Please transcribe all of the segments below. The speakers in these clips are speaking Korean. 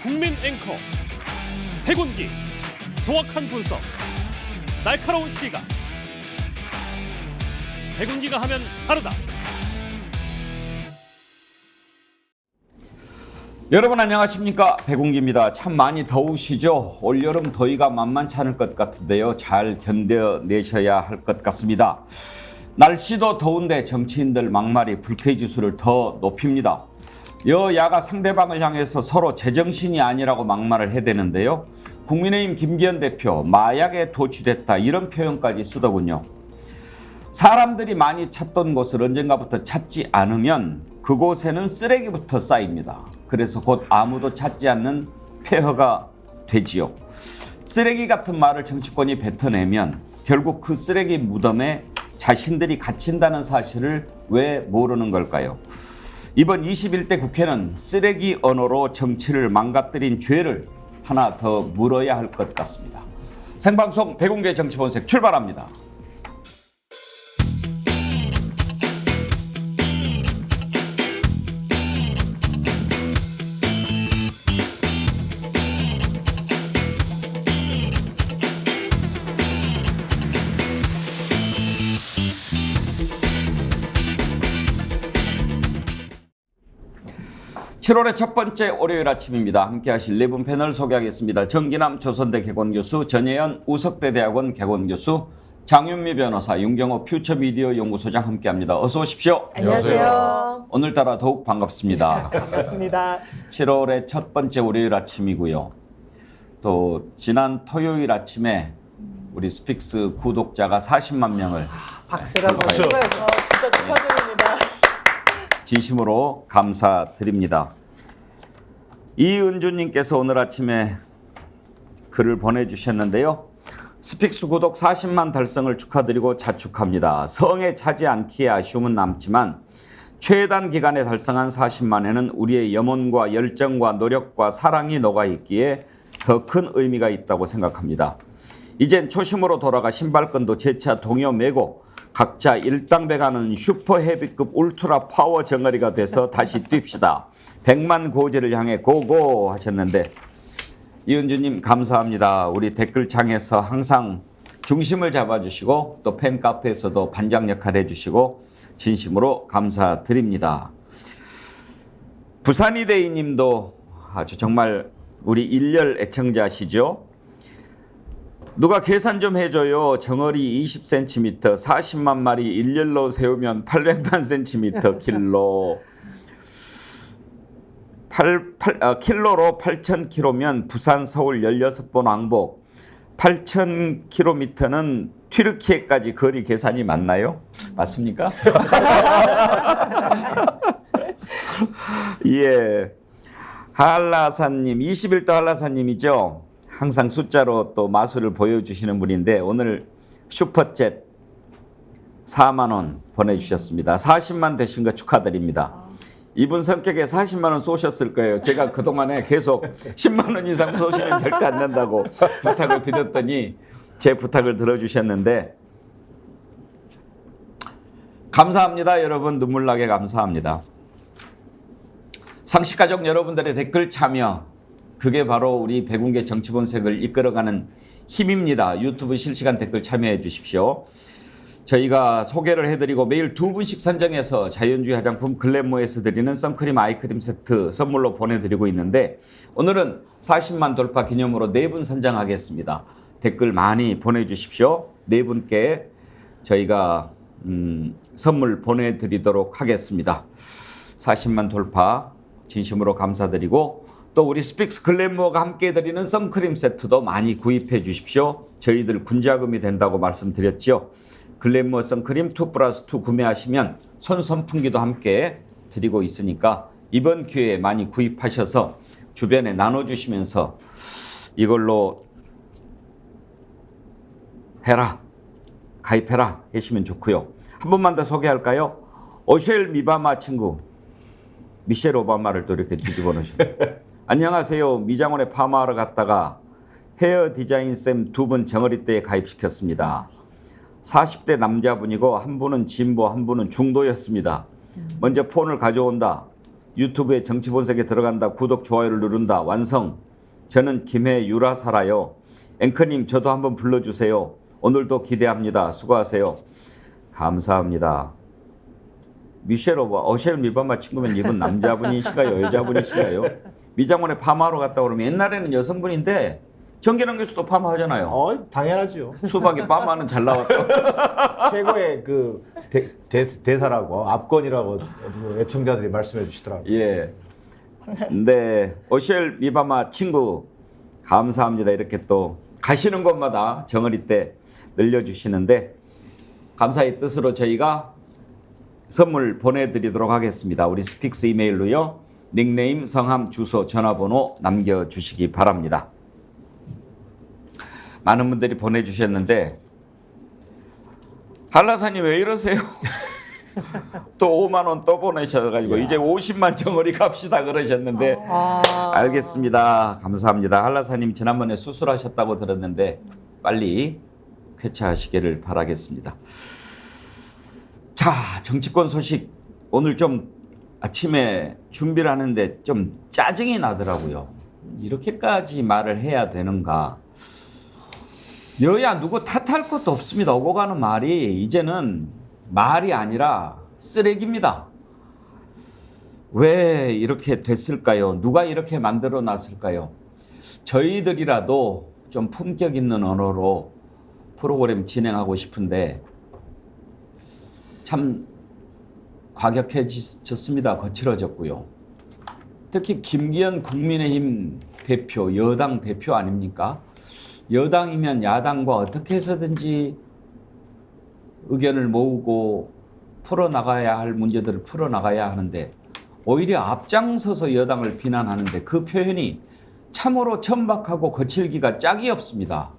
국민 앵커 백운기, 정확한 분석, 날카로운 시각. 백운기가 하면 다르다. 여러분 안녕하십니까, 백운기입니다. 참 많이 더우시죠? 올여름 더위가 만만치 않을 것 같은데요, 잘 견뎌내셔야 할 것 같습니다. 날씨도 더운데 정치인들 막말이 불쾌지수를 더 높입니다. 여야가 상대방을 향해서 서로 제정신이 아니라고 막말을 해대는데요, 국민의힘 김기현 대표 마약에 도취됐다 이런 표현까지 쓰더군요. 사람들이 많이 찾던 곳을 언젠가부터 찾지 않으면 그곳에는 쓰레기부터 쌓입니다. 그래서 곧 아무도 찾지 않는 폐허가 되지요. 쓰레기 같은 말을 정치권이 뱉어내면 결국 그 쓰레기 무덤에 자신들이 갇힌다는 사실을 왜 모르는 걸까요? 이번 21대 국회는 쓰레기 언어로 정치를 망가뜨린 죄를 하나 더 물어야 할 것 같습니다. 생방송 백운기의 정치본색 출발합니다. (7월의) 첫 번째 월요일 아침입니다. 함께 하실 네 분 패널 소개하겠습니다. 정기남 조선대 개건교수, 전혜연 우석대 대학원 개건교수, 장윤미 변호사, 윤경호 퓨처미디어 연구소장 함께합니다. 어서 오십시오. 안녕하세요. 오늘따라 더욱 반갑습니다. 반갑습니다. 7월의 첫 번째 월요일 아침이고요. 또 지난 토요일 아침에 우리 스픽스 구독자가 40만 명을 박수를 한번 쳐요. 진짜 축하드립니다. 진심으로 감사드립니다. 이은주님께서 오늘 아침에 글을 보내주셨는데요. 스픽스 구독 40만 달성을 축하드리고 자축합니다. 성에 차지 않기에 아쉬움은 남지만 최단 기간에 달성한 40만에는 우리의 염원과 열정과 노력과 사랑이 녹아있기에 더 큰 의미가 있다고 생각합니다. 이젠 초심으로 돌아가 신발끈도 재차 동요 메고 각자 일당백하는 슈퍼 헤비급 울트라 파워 정어리가 돼서 다시 뜁시다. 100만 고지를 향해 고고 하셨는데, 이은주님 감사합니다. 우리 댓글창에서 항상 중심을 잡아주시고 또 팬카페에서도 반장 역할 해주시고 진심으로 감사드립니다. 부산이대희 님도 아주 정말 우리 일렬 애청자시죠? 누가 계산 좀 해줘요. 정어리 20cm, 40만 마리 일렬로 세우면 800만 cm 킬로. 킬로로 8,000km면 부산, 서울 16번 왕복. 8,000km는 튀르키예까지 거리 계산이 맞나요? 맞습니까? 예. 한라사님, 21도 한라사님이죠. 항상 숫자로 또 마술을 보여주시는 분인데 오늘 슈퍼챗 4만 원 보내주셨습니다. 40만 되신 거 축하드립니다. 이분 성격에 40만 원 쏘셨을 거예요. 제가 그동안에 계속 10만 원 이상 쏘시면 절대 안 된다고 부탁을 드렸더니 제 부탁을 들어주셨는데 감사합니다. 여러분, 눈물나게 감사합니다. 상식가족 여러분들의 댓글 참여, 그게 바로 우리 백운기 정치본색을 이끌어가는 힘입니다. 유튜브 실시간 댓글 참여해 주십시오. 저희가 소개를 해드리고 매일 2분씩 선정해서 자연주의 화장품 글램모에서 드리는 선크림 아이크림 세트 선물로 보내드리고 있는데 오늘은 40만 돌파 기념으로 4분 선정하겠습니다. 댓글 많이 보내주십시오. 4분께 저희가 선물 보내드리도록 하겠습니다. 40만 돌파 진심으로 감사드리고 또 우리 스픽스 글램모어가 함께 드리는 선크림 세트도 많이 구입해 주십시오. 저희들 군자금이 된다고 말씀드렸죠. 글램모어 선크림 2+2 구매하시면 손 선풍기도 함께 드리고 있으니까 이번 기회에 많이 구입하셔서 주변에 나눠주시면서 이걸로 해라, 가입해라 하시면 좋고요. 한 번만 더 소개할까요? 오셸 미바마 친구 미셸 오바마를 또 이렇게 뒤집어 놓으시네요. 안녕하세요. 미장원에 파마하러 갔다가 헤어 디자인 쌤 2분 정어리 때에 가입시켰습니다. 40대 남자분이고 한 분은 진보 한 분은 중도였습니다. 먼저 폰을 가져온다. 유튜브에 정치본색에 들어간다. 구독, 좋아요를 누른다. 완성. 저는 김해유라 살아요. 앵커님 저도 한번 불러주세요. 오늘도 기대합니다. 수고하세요. 감사합니다. 미셸 오바, 어셸 미바마 친구면 이분 남자분이신가요? 여자분이신가요? 미장원에 파마하러 갔다 그러면 옛날에는 여성분인데 정기랑 교수도 파마하잖아요. 당연하죠. 수박에 파마는 잘 나왔다. 최고의 그 대사라고 압권이라고 애청자들이 말씀해 주시더라고요. 예. 네, 어셸 미바마 친구 감사합니다. 이렇게 또 가시는 곳마다 정어리 때 늘려주시는데 감사의 뜻으로 저희가 선물 보내드리도록 하겠습니다. 우리 스픽스 이메일로요. 닉네임, 성함, 주소, 전화번호 남겨주시기 바랍니다. 많은 분들이 보내주셨는데 한라사님 왜 이러세요? 또 5만 원 또 보내셔가지고 이제 50만 정어리 갑시다 그러셨는데 알겠습니다. 감사합니다. 한라사님 지난번에 수술하셨다고 들었는데 빨리 쾌차하시기를 바라겠습니다. 자, 정치권 소식 오늘 좀 아침에 준비를 하는데 좀 짜증이 나더라고요. 이렇게까지 말을 해야 되는가. 여야 누구 탓할 것도 없습니다. 오고 가는 말이 이제는 말이 아니라 쓰레기입니다. 왜 이렇게 됐을까요? 누가 이렇게 만들어 놨을까요? 저희들이라도 좀 품격 있는 언어로 프로그램 진행하고 싶은데 참 과격해졌습니다. 거칠어졌고요. 특히 김기현 국민의힘 대표, 여당 대표 아닙니까? 여당이면 야당과 어떻게 해서든지 의견을 모으고 풀어나가야 할 문제들을 풀어나가야 하는데 오히려 앞장서서 여당을 비난하는데 그 표현이 참으로 천박하고 거칠기가 짝이 없습니다.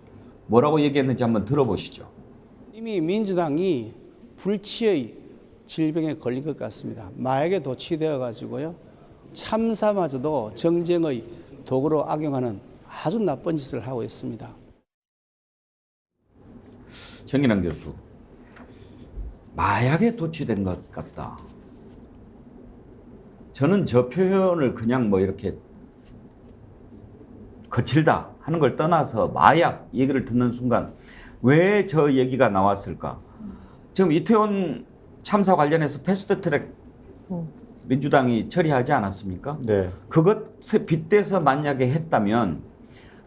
뭐라고 얘기했는지 한번 들어보시죠. 이미 민주당이 불치의 질병에 걸린 것 같습니다. 마약에 도취되어 가지고요. 참사마저도 정쟁의 도구로 악용하는 아주 나쁜 짓을 하고 있습니다. 정인환 교수, 마약에 도취된 것 같다. 저는 저 표현을 그냥 뭐 이렇게 거칠다 하는 걸 떠나서 마약 얘기를 듣는 순간 왜 저 얘기가 나왔을까? 지금 이태원 참사 관련해서 패스트트랙 민주당이 처리하지 않았습니까? 네. 그것에 빗대서 만약에 했다면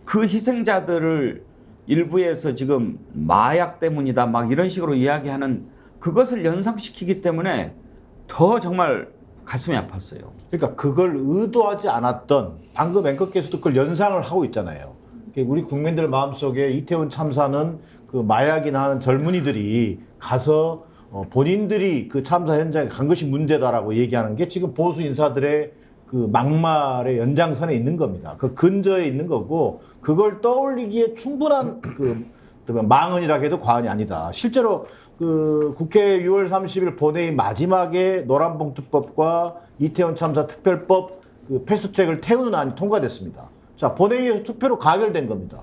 그 희생자들을 일부에서 지금 마약 때문이다 막 이런 식으로 이야기하는 그것을 연상시키기 때문에 더 정말 가슴이 아팠어요. 그러니까 그걸 의도하지 않았던 방금 앵커께서도 그걸 연상을 하고 있잖아요. 우리 국민들 마음속에 이태원 참사는 그 마약이나 하는 젊은이들이 가서 본인들이 그 참사 현장에 간 것이 문제다라고 얘기하는 게 지금 보수 인사들의 그 막말의 연장선에 있는 겁니다. 그 근저에 있는 거고 그걸 떠올리기에 충분한 그 망언이라 해도 과언이 아니다. 실제로 그 국회 6월 30일 본회의 마지막에 노란봉투법과 이태원 참사 특별법 그 패스트트랙을 태우는 안이 통과됐습니다. 자, 본회의에서 투표로 가결된 겁니다.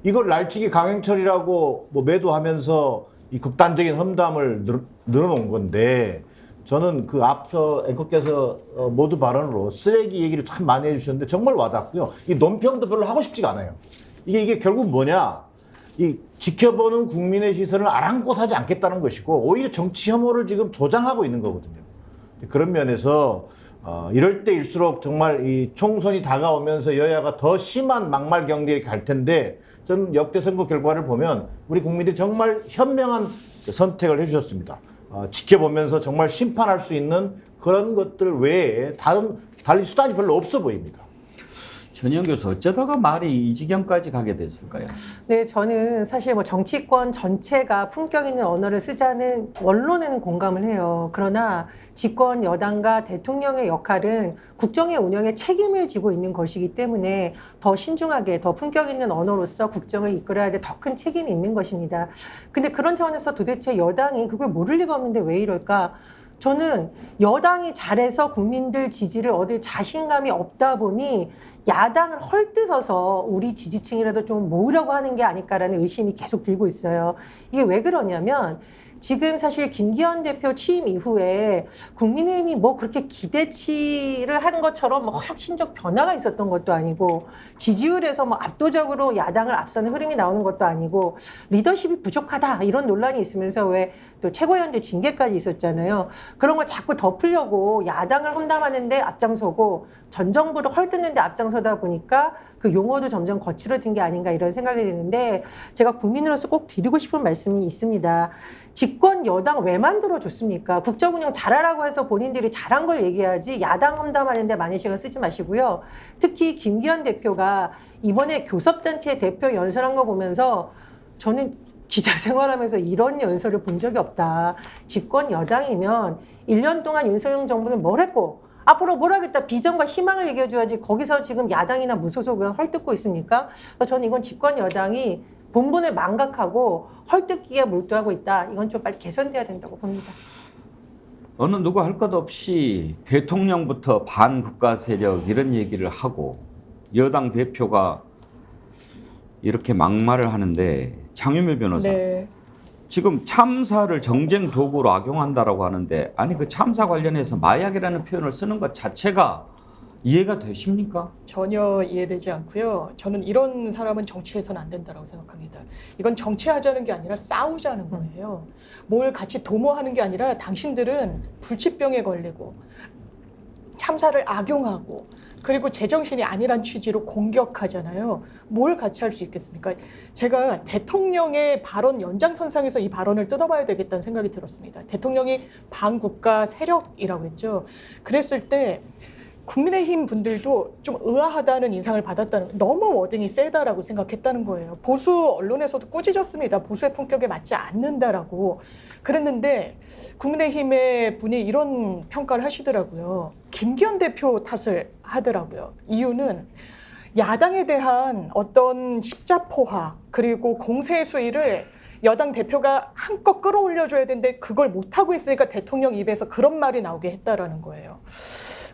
이걸 날치기 강행처리라고 뭐 매도하면서 이 극단적인 험담을 늘어놓은 건데 저는 그 앞서 앵커께서 모두 발언으로 쓰레기 얘기를 참 많이 해주셨는데 정말 와닿고요. 이 논평도 별로 하고 싶지가 않아요. 이게 결국 뭐냐? 이 지켜보는 국민의 시선을 아랑곳하지 않겠다는 것이고 오히려 정치 혐오를 지금 조장하고 있는 거거든요. 그런 면에서 이럴 때일수록 정말 이 총선이 다가오면서 여야가 더 심한 막말 경쟁이 갈 텐데 저는 역대 선거 결과를 보면 우리 국민들이 정말 현명한 선택을 해주셨습니다. 지켜보면서 정말 심판할 수 있는 그런 것들 외에 달리 수단이 별로 없어 보입니다. 전희영 교수 어쩌다가 말이 이 지경까지 가게 됐을까요? 네, 저는 사실 뭐 정치권 전체가 품격 있는 언어를 쓰자는 원론에는 공감을 해요. 그러나 집권 여당과 대통령의 역할은 국정의 운영에 책임을 지고 있는 것이기 때문에 더 신중하게 더 품격 있는 언어로서 국정을 이끌어야 될 더 큰 책임이 있는 것입니다. 근데 그런 차원에서 도대체 여당이 그걸 모를 리가 없는데 왜 이럴까? 저는 여당이 잘해서 국민들 지지를 얻을 자신감이 없다 보니 야당을 헐뜯어서 우리 지지층이라도 좀 모으려고 하는 게 아닐까라는 의심이 계속 들고 있어요. 이게 왜 그러냐면 지금 사실 김기현 대표 취임 이후에 국민의힘이 뭐 그렇게 기대치를 하는 것처럼 뭐 혁신적 변화가 있었던 것도 아니고 지지율에서 뭐 압도적으로 야당을 앞서는 흐름이 나오는 것도 아니고 리더십이 부족하다 이런 논란이 있으면서 왜 또 최고위원들 징계까지 있었잖아요. 그런 걸 자꾸 덮으려고 야당을 험담하는데 앞장서고 전 정부를 헐뜯는데 앞장서다 보니까 그 용어도 점점 거칠어진 게 아닌가 이런 생각이 드는데 제가 국민으로서 꼭 드리고 싶은 말씀이 있습니다. 집권 여당 왜 만들어줬습니까? 국정 운영 잘하라고 해서 본인들이 잘한 걸 얘기하지 야당 험담하는데 많은 시간 쓰지 마시고요. 특히 김기현 대표가 이번에 교섭단체 대표 연설한 거 보면서 저는 기자 생활하면서 이런 연설을 본 적이 없다. 집권 여당이면 1년 동안 윤석열 정부는 뭘 했고 앞으로 뭘 하겠다 비전과 희망을 얘기해줘야지 거기서 지금 야당이나 무소속은 헐뜯고 있습니까? 저는 이건 집권 여당이 본분을 망각하고 헐뜯기에 몰두하고 있다. 이건 좀 빨리 개선돼야 된다고 봅니다. 어느 누구 할 것 없이 대통령부터 반국가 세력 이런 얘기를 하고 여당 대표가 이렇게 막말을 하는데 장유미 변호사 네. 지금 참사를 정쟁 도구로 악용한다라고 하는데 아니 그 참사 관련해서 마약이라는 표현을 쓰는 것 자체가 이해가 되십니까? 전혀 이해되지 않고요. 저는 이런 사람은 정치해서는 안 된다고 생각합니다. 이건 정치하자는 게 아니라 싸우자는 거예요. 뭘 같이 도모하는 게 아니라 당신들은 불치병에 걸리고 참사를 악용하고 그리고 제정신이 아니란 취지로 공격하잖아요. 뭘 같이 할 수 있겠습니까? 제가 대통령의 발언 연장선상에서 이 발언을 뜯어봐야 되겠다는 생각이 들었습니다. 대통령이 반국가 세력이라고 했죠. 그랬을 때 국민의힘 분들도 좀 의아하다는 인상을 받았다는, 너무 워딩이 세다라고 생각했다는 거예요. 보수 언론에서도 꾸짖었습니다. 보수의 품격에 맞지 않는다라고 그랬는데 국민의힘의 분이 이런 평가를 하시더라고요. 김기현 대표 탓을 하더라고요. 이유는 야당에 대한 어떤 십자포화 그리고 공세 수위를 여당 대표가 한껏 끌어올려줘야 되는데 그걸 못하고 있으니까 대통령 입에서 그런 말이 나오게 했다라는 거예요.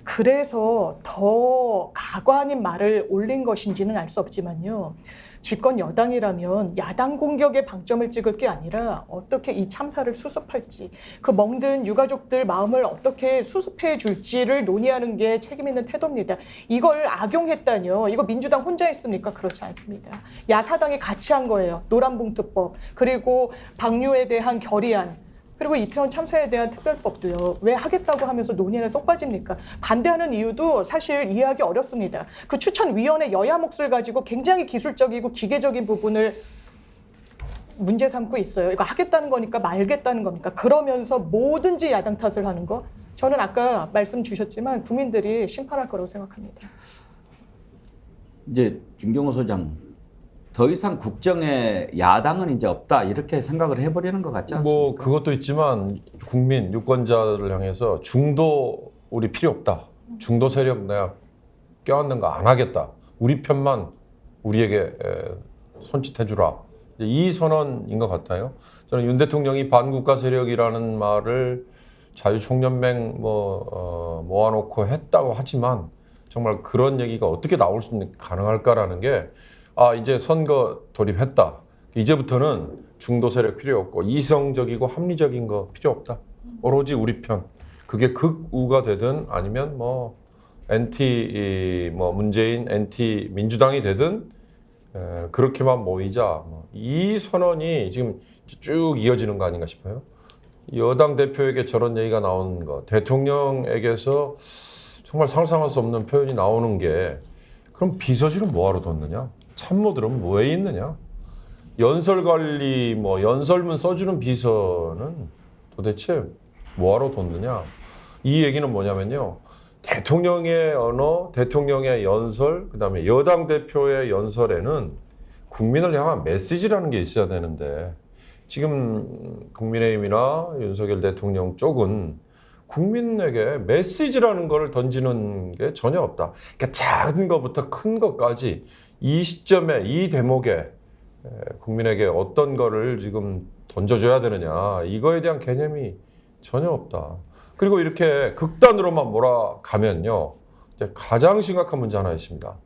그래서 더 가관 아닌 말을 올린 것인지는 알 수 없지만요. 집권 여당이라면 야당 공격에 방점을 찍을 게 아니라 어떻게 이 참사를 수습할지, 그 멍든 유가족들 마음을 어떻게 수습해 줄지를 논의하는 게 책임 있는 태도입니다. 이걸 악용했다뇨. 이거 민주당 혼자 했습니까? 그렇지 않습니다. 야사당이 같이 한 거예요. 노란봉투법, 그리고 방류에 대한 결의안, 그리고 이태원 참사에 대한 특별법도요. 왜 하겠다고 하면서 논의에 쏙 빠집니까? 반대하는 이유도 사실 이해하기 어렵습니다. 그 추천위원회 여야 몫을 가지고 굉장히 기술적이고 기계적인 부분을 문제 삼고 있어요. 이거 하겠다는 거니까 말겠다는 겁니까? 그러면서 뭐든지 야당 탓을 하는 거. 저는 아까 말씀 주셨지만 국민들이 심판할 거라고 생각합니다. 이제 김경호 소장 더 이상 국정에 야당은 이제 없다 이렇게 생각을 해버리는 것 같지 않습니까? 뭐 그것도 있지만 국민 유권자를 향해서 중도 우리 필요 없다. 중도 세력 내가 껴안는 거 안 하겠다. 우리 편만 우리에게 손짓해주라. 이 선언인 것 같아요. 저는 윤 대통령이 반국가 세력이라는 말을 자유총연맹 모아놓고 했다고 하지만 정말 그런 얘기가 어떻게 나올 수 있는 가능할까라는 게 이제 선거 돌입했다. 이제부터는 중도 세력 필요 없고 이성적이고 합리적인 거 필요 없다. 오로지 우리 편. 그게 극우가 되든 아니면 엔티 문재인, 엔티 민주당이 되든 그렇게만 모이자. 이 선언이 지금 쭉 이어지는 거 아닌가 싶어요. 여당 대표에게 저런 얘기가 나오는 거, 대통령에게서 정말 상상할 수 없는 표현이 나오는 게 그럼 비서실은 뭐하러 뒀느냐? 참모들은 왜 있느냐? 연설관리, 연설문 써주는 비서는 도대체 뭐하러 뒀느냐? 이 얘기는 뭐냐면요. 대통령의 언어, 대통령의 연설, 그 다음에 여당 대표의 연설에는 국민을 향한 메시지라는 게 있어야 되는데 지금 국민의힘이나 윤석열 대통령 쪽은 국민에게 메시지라는 걸 던지는 게 전혀 없다. 그러니까 작은 것부터 큰 것까지 이 시점에 이 대목에 국민에게 어떤 거를 지금 던져줘야 되느냐 이거에 대한 개념이 전혀 없다. 그리고 이렇게 극단으로만 몰아가면요 이제 가장 심각한 문제 하나 있습니다.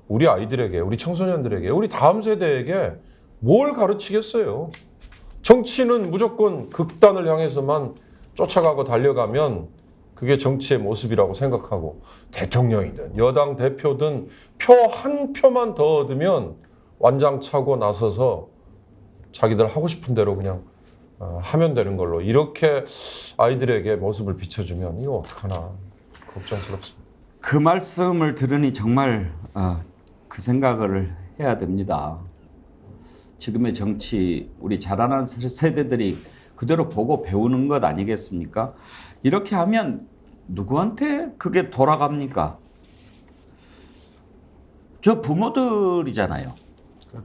우리 아이들에게, 우리 청소년들에게, 우리 다음 세대에게 뭘 가르치겠어요? 정치는 무조건 극단을 향해서만 쫓아가고 달려가면 그게 정치의 모습이라고 생각하고, 대통령이든 여당 대표든 표 한 표만 더 얻으면 완장차고 나서서 자기들 하고 싶은 대로 그냥 하면 되는 걸로, 이렇게 아이들에게 모습을 비춰주면 이거 어떡하나 걱정스럽습니다. 그 말씀을 들으니 정말 그 생각을 해야 됩니다. 지금의 정치, 우리 자라는 세대들이 그대로 보고 배우는 것 아니겠습니까? 이렇게 하면 누구한테 그게 돌아갑니까? 저 부모들이잖아요.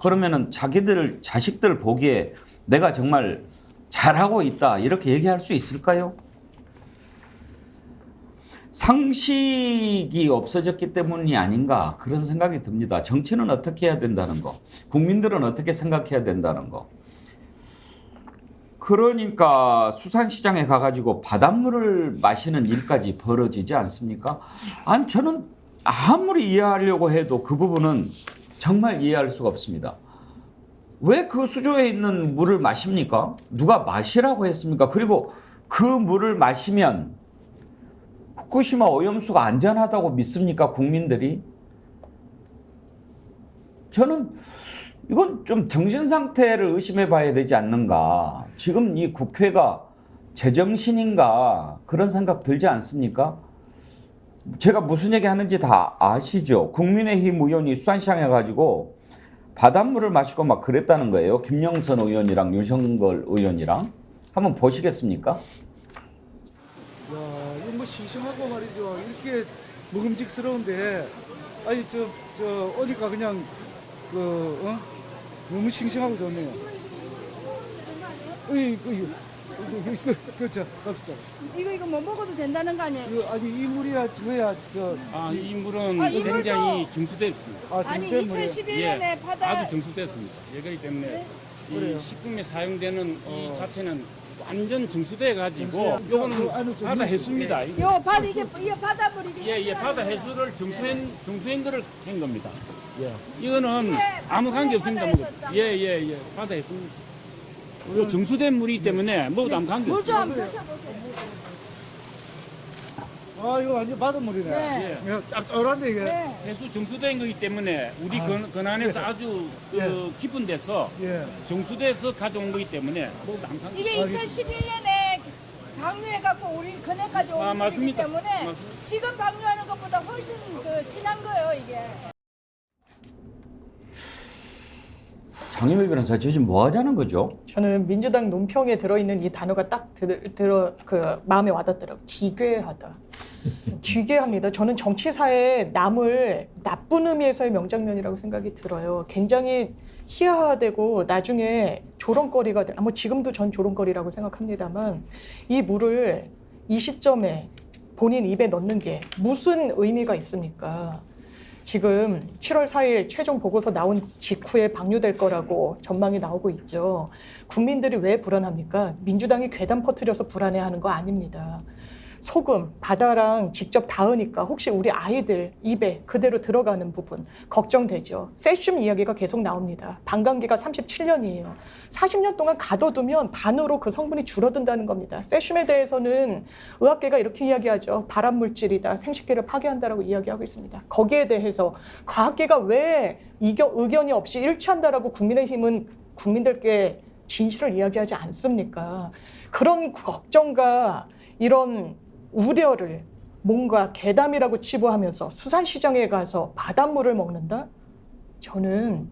그러면은 자기들 자식들 보기에 내가 정말 잘하고 있다 이렇게 얘기할 수 있을까요? 상식이 없어졌기 때문이 아닌가 그런 생각이 듭니다. 정치는 어떻게 해야 된다는 거, 국민들은 어떻게 생각해야 된다는 거. 그러니까 수산시장에 가가지고 바닷물을 마시는 일까지 벌어지지 않습니까? 아니 저는 아무리 이해하려고 해도 그 부분은 정말 이해할 수가 없습니다. 왜 그 수조에 있는 물을 마십니까? 누가 마시라고 했습니까? 그리고 그 물을 마시면 후쿠시마 오염수가 안전하다고 믿습니까? 국민들이? 저는 이건 좀 정신 상태를 의심해 봐야 되지 않는가. 지금 이 국회가 제정신인가 그런 생각 들지 않습니까? 제가 무슨 얘기 하는지 다 아시죠? 국민의힘 의원이 수산시장에 가지고 바닷물을 마시고 막 그랬다는 거예요. 김영선 의원이랑 유성걸 의원이랑. 한번 보시겠습니까? 야, 이거 뭐 싱싱하고 말이죠. 이렇게 먹음직스러운데, 아니 저 오니까 그냥 너무 싱싱하고 좋네요. 그렇죠. 갑시다. 이거 못 먹어도 된다는 거 아니에요? 아니 이 물이야 뭐야 이 물은 이 물도- 굉장히 정수됐습니다. 아니 정말 2011년에 바다 아주 정수됐습니다. 그렇기 때문에 네? 이 그래요? 식품에 사용되는 이 자체는 완전 정수돼 가지고 정수야. 이거는 안에 좀 바다 있- 해수입니다. 요 바다 이게 바닷물이 예, 바다 해수를 정수한 거를 한 겁니다. 예. 이거는 아무 관계 없습니다. 바다에서 딱. 예, 바다 해수입니다. 요 정수된 물이기 때문에 먹어도 아무 관계 물좀 없습니다. 한번 드셔보세요. 아 이거 완전 바닷물이네. 네. 예. 짭짤한데 이게. 네. 해수 정수된 거기 때문에 우리 근안에서 아주 예. 깊은 데서 예. 정수돼서 가져온 거기 때문에 먹어도 아무 관계 이게 2011년에 방류해갖고 우리 근해까지 온 거기 맞습니다. 때문에 맞습니다. 지금 방류하는 것보다 훨씬 진한 거예요 이게. 장희미 변호사 지금 뭐 하자는 거죠? 저는 민주당 논평에 들어있는 이 단어가 딱 마음에 와닿더라고요. 기괴하다. 기괴합니다. 저는 정치사에 남을 나쁜 의미에서의 명장면이라고 생각이 들어요. 굉장히 희화되고 나중에 조롱거리가 뭐 지금도 전 조롱거리라고 생각합니다만 이 물을 이 시점에 본인 입에 넣는 게 무슨 의미가 있습니까? 지금 7월 4일 최종 보고서 나온 직후에 방류될 거라고 전망이 나오고 있죠. 국민들이 왜 불안합니까? 민주당이 괴담 퍼뜨려서 불안해하는 거 아닙니다. 소금, 바다랑 직접 닿으니까 혹시 우리 아이들 입에 그대로 들어가는 부분 걱정되죠. 세슘 이야기가 계속 나옵니다. 반감기가 37년이에요. 40년 동안 가둬두면 반으로 그 성분이 줄어든다는 겁니다. 세슘에 대해서는 의학계가 이렇게 이야기하죠. 발암물질이다, 생식기를 파괴한다라고 이야기하고 있습니다. 거기에 대해서 과학계가 왜 의견이 없이 일치한다라고 국민의힘은 국민들께 진실을 이야기하지 않습니까? 그런 걱정과 이런 우려를 뭔가 괴담이라고 치부하면서 수산시장에 가서 바닷물을 먹는다? 저는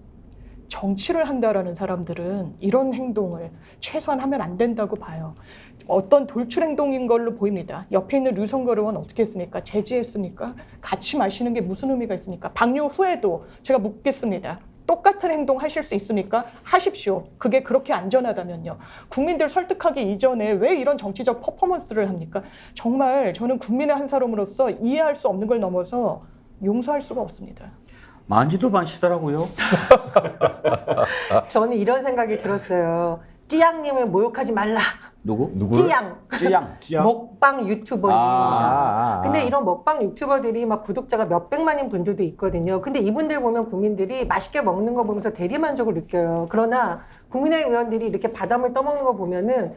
정치를 한다라는 사람들은 이런 행동을 최소한 하면 안 된다고 봐요. 어떤 돌출 행동인 걸로 보입니다. 옆에 있는 류성걸 의원 어떻게 했습니까? 제지했습니까? 같이 마시는 게 무슨 의미가 있습니까? 방류 후에도 제가 묻겠습니다. 똑같은 행동 하실 수 있습니까? 하십시오. 그게 그렇게 안전하다면요. 국민들 설득하기 이전에 왜 이런 정치적 퍼포먼스를 합니까? 정말 저는 국민의 한 사람으로서 이해할 수 없는 걸 넘어서 용서할 수가 없습니다. 많이도 마시더라고요. 저는 이런 생각이 들었어요. 찌양님을 모욕하지 말라. 누구? 찌양. 찌양. 먹방 유튜버입니다. 아. 근데 이런 먹방 유튜버들이 막 구독자가 몇백만인 분들도 있거든요. 근데 이분들 보면 국민들이 맛있게 먹는 거 보면서 대리만족을 느껴요. 그러나 국민의힘 의원들이 이렇게 바닷물 떠먹는 거 보면은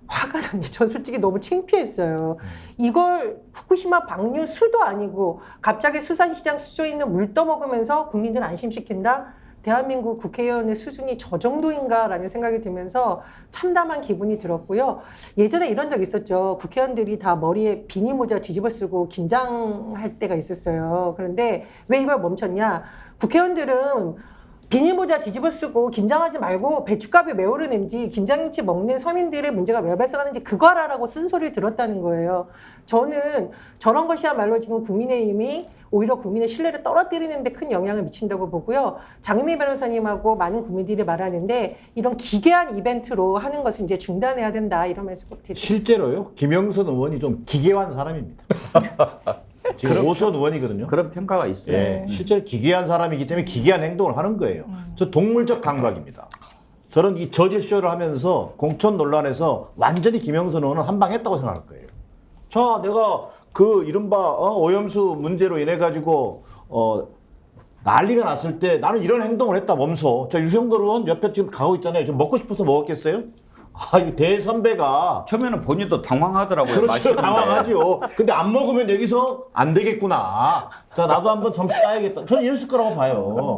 화가 납니다. 전 솔직히 너무 창피했어요. 이걸 후쿠시마 방류 수도 아니고 갑자기 수산시장 수조에 있는 물 떠먹으면서 국민들 안심시킨다? 대한민국 국회의원의 수준이 저 정도인가라는 생각이 들면서 참담한 기분이 들었고요. 예전에 이런 적 있었죠. 국회의원들이 다 머리에 비닐모자 뒤집어 쓰고 김장할 때가 있었어요. 그런데 왜 이걸 멈췄냐? 국회의원들은 비닐모자 뒤집어 쓰고 김장하지 말고 배춧가루 왜 오르는지 김장김치 먹는 서민들의 문제가 왜 발생하는지 그거 알아라고 쓴소리를 들었다는 거예요. 저는 저런 것이야말로 지금 국민의힘이 오히려 국민의 신뢰를 떨어뜨리는 데 큰 영향을 미친다고 보고요. 장미 변호사님하고 많은 국민들이 말하는데 이런 기괴한 이벤트로 하는 것을 이제 중단해야 된다 이런 말씀 꼭 드리겠습니다. 실제로요. 김영선 의원이 좀 기괴한 사람입니다. 지금 오선 의원이거든요. 그런 평가가 있어요. 예, 실제로 기괴한 사람이기 때문에 기괴한 행동을 하는 거예요. 저 동물적 감각입니다. 저는 이 저질쇼를 하면서 공천 논란에서 완전히 김영선 의원은 한 방 했다고 생각할 거예요. 자, 내가 그 이른바 오염수 문제로 인해 가지고 난리가 났을 때 나는 이런 행동을 했다 몸소. 저 유승걸 의원 옆에 지금 가고 있잖아요. 좀 먹고 싶어서 먹었겠어요? 아, 이 대선배가 처음에는 본인도 당황하더라고요. 그렇죠. 맛있는데. 당황하죠. 근데 안 먹으면 여기서 안 되겠구나. 자, 나도 한번 점수 따야겠다. 저는 이랬을 거라고 봐요.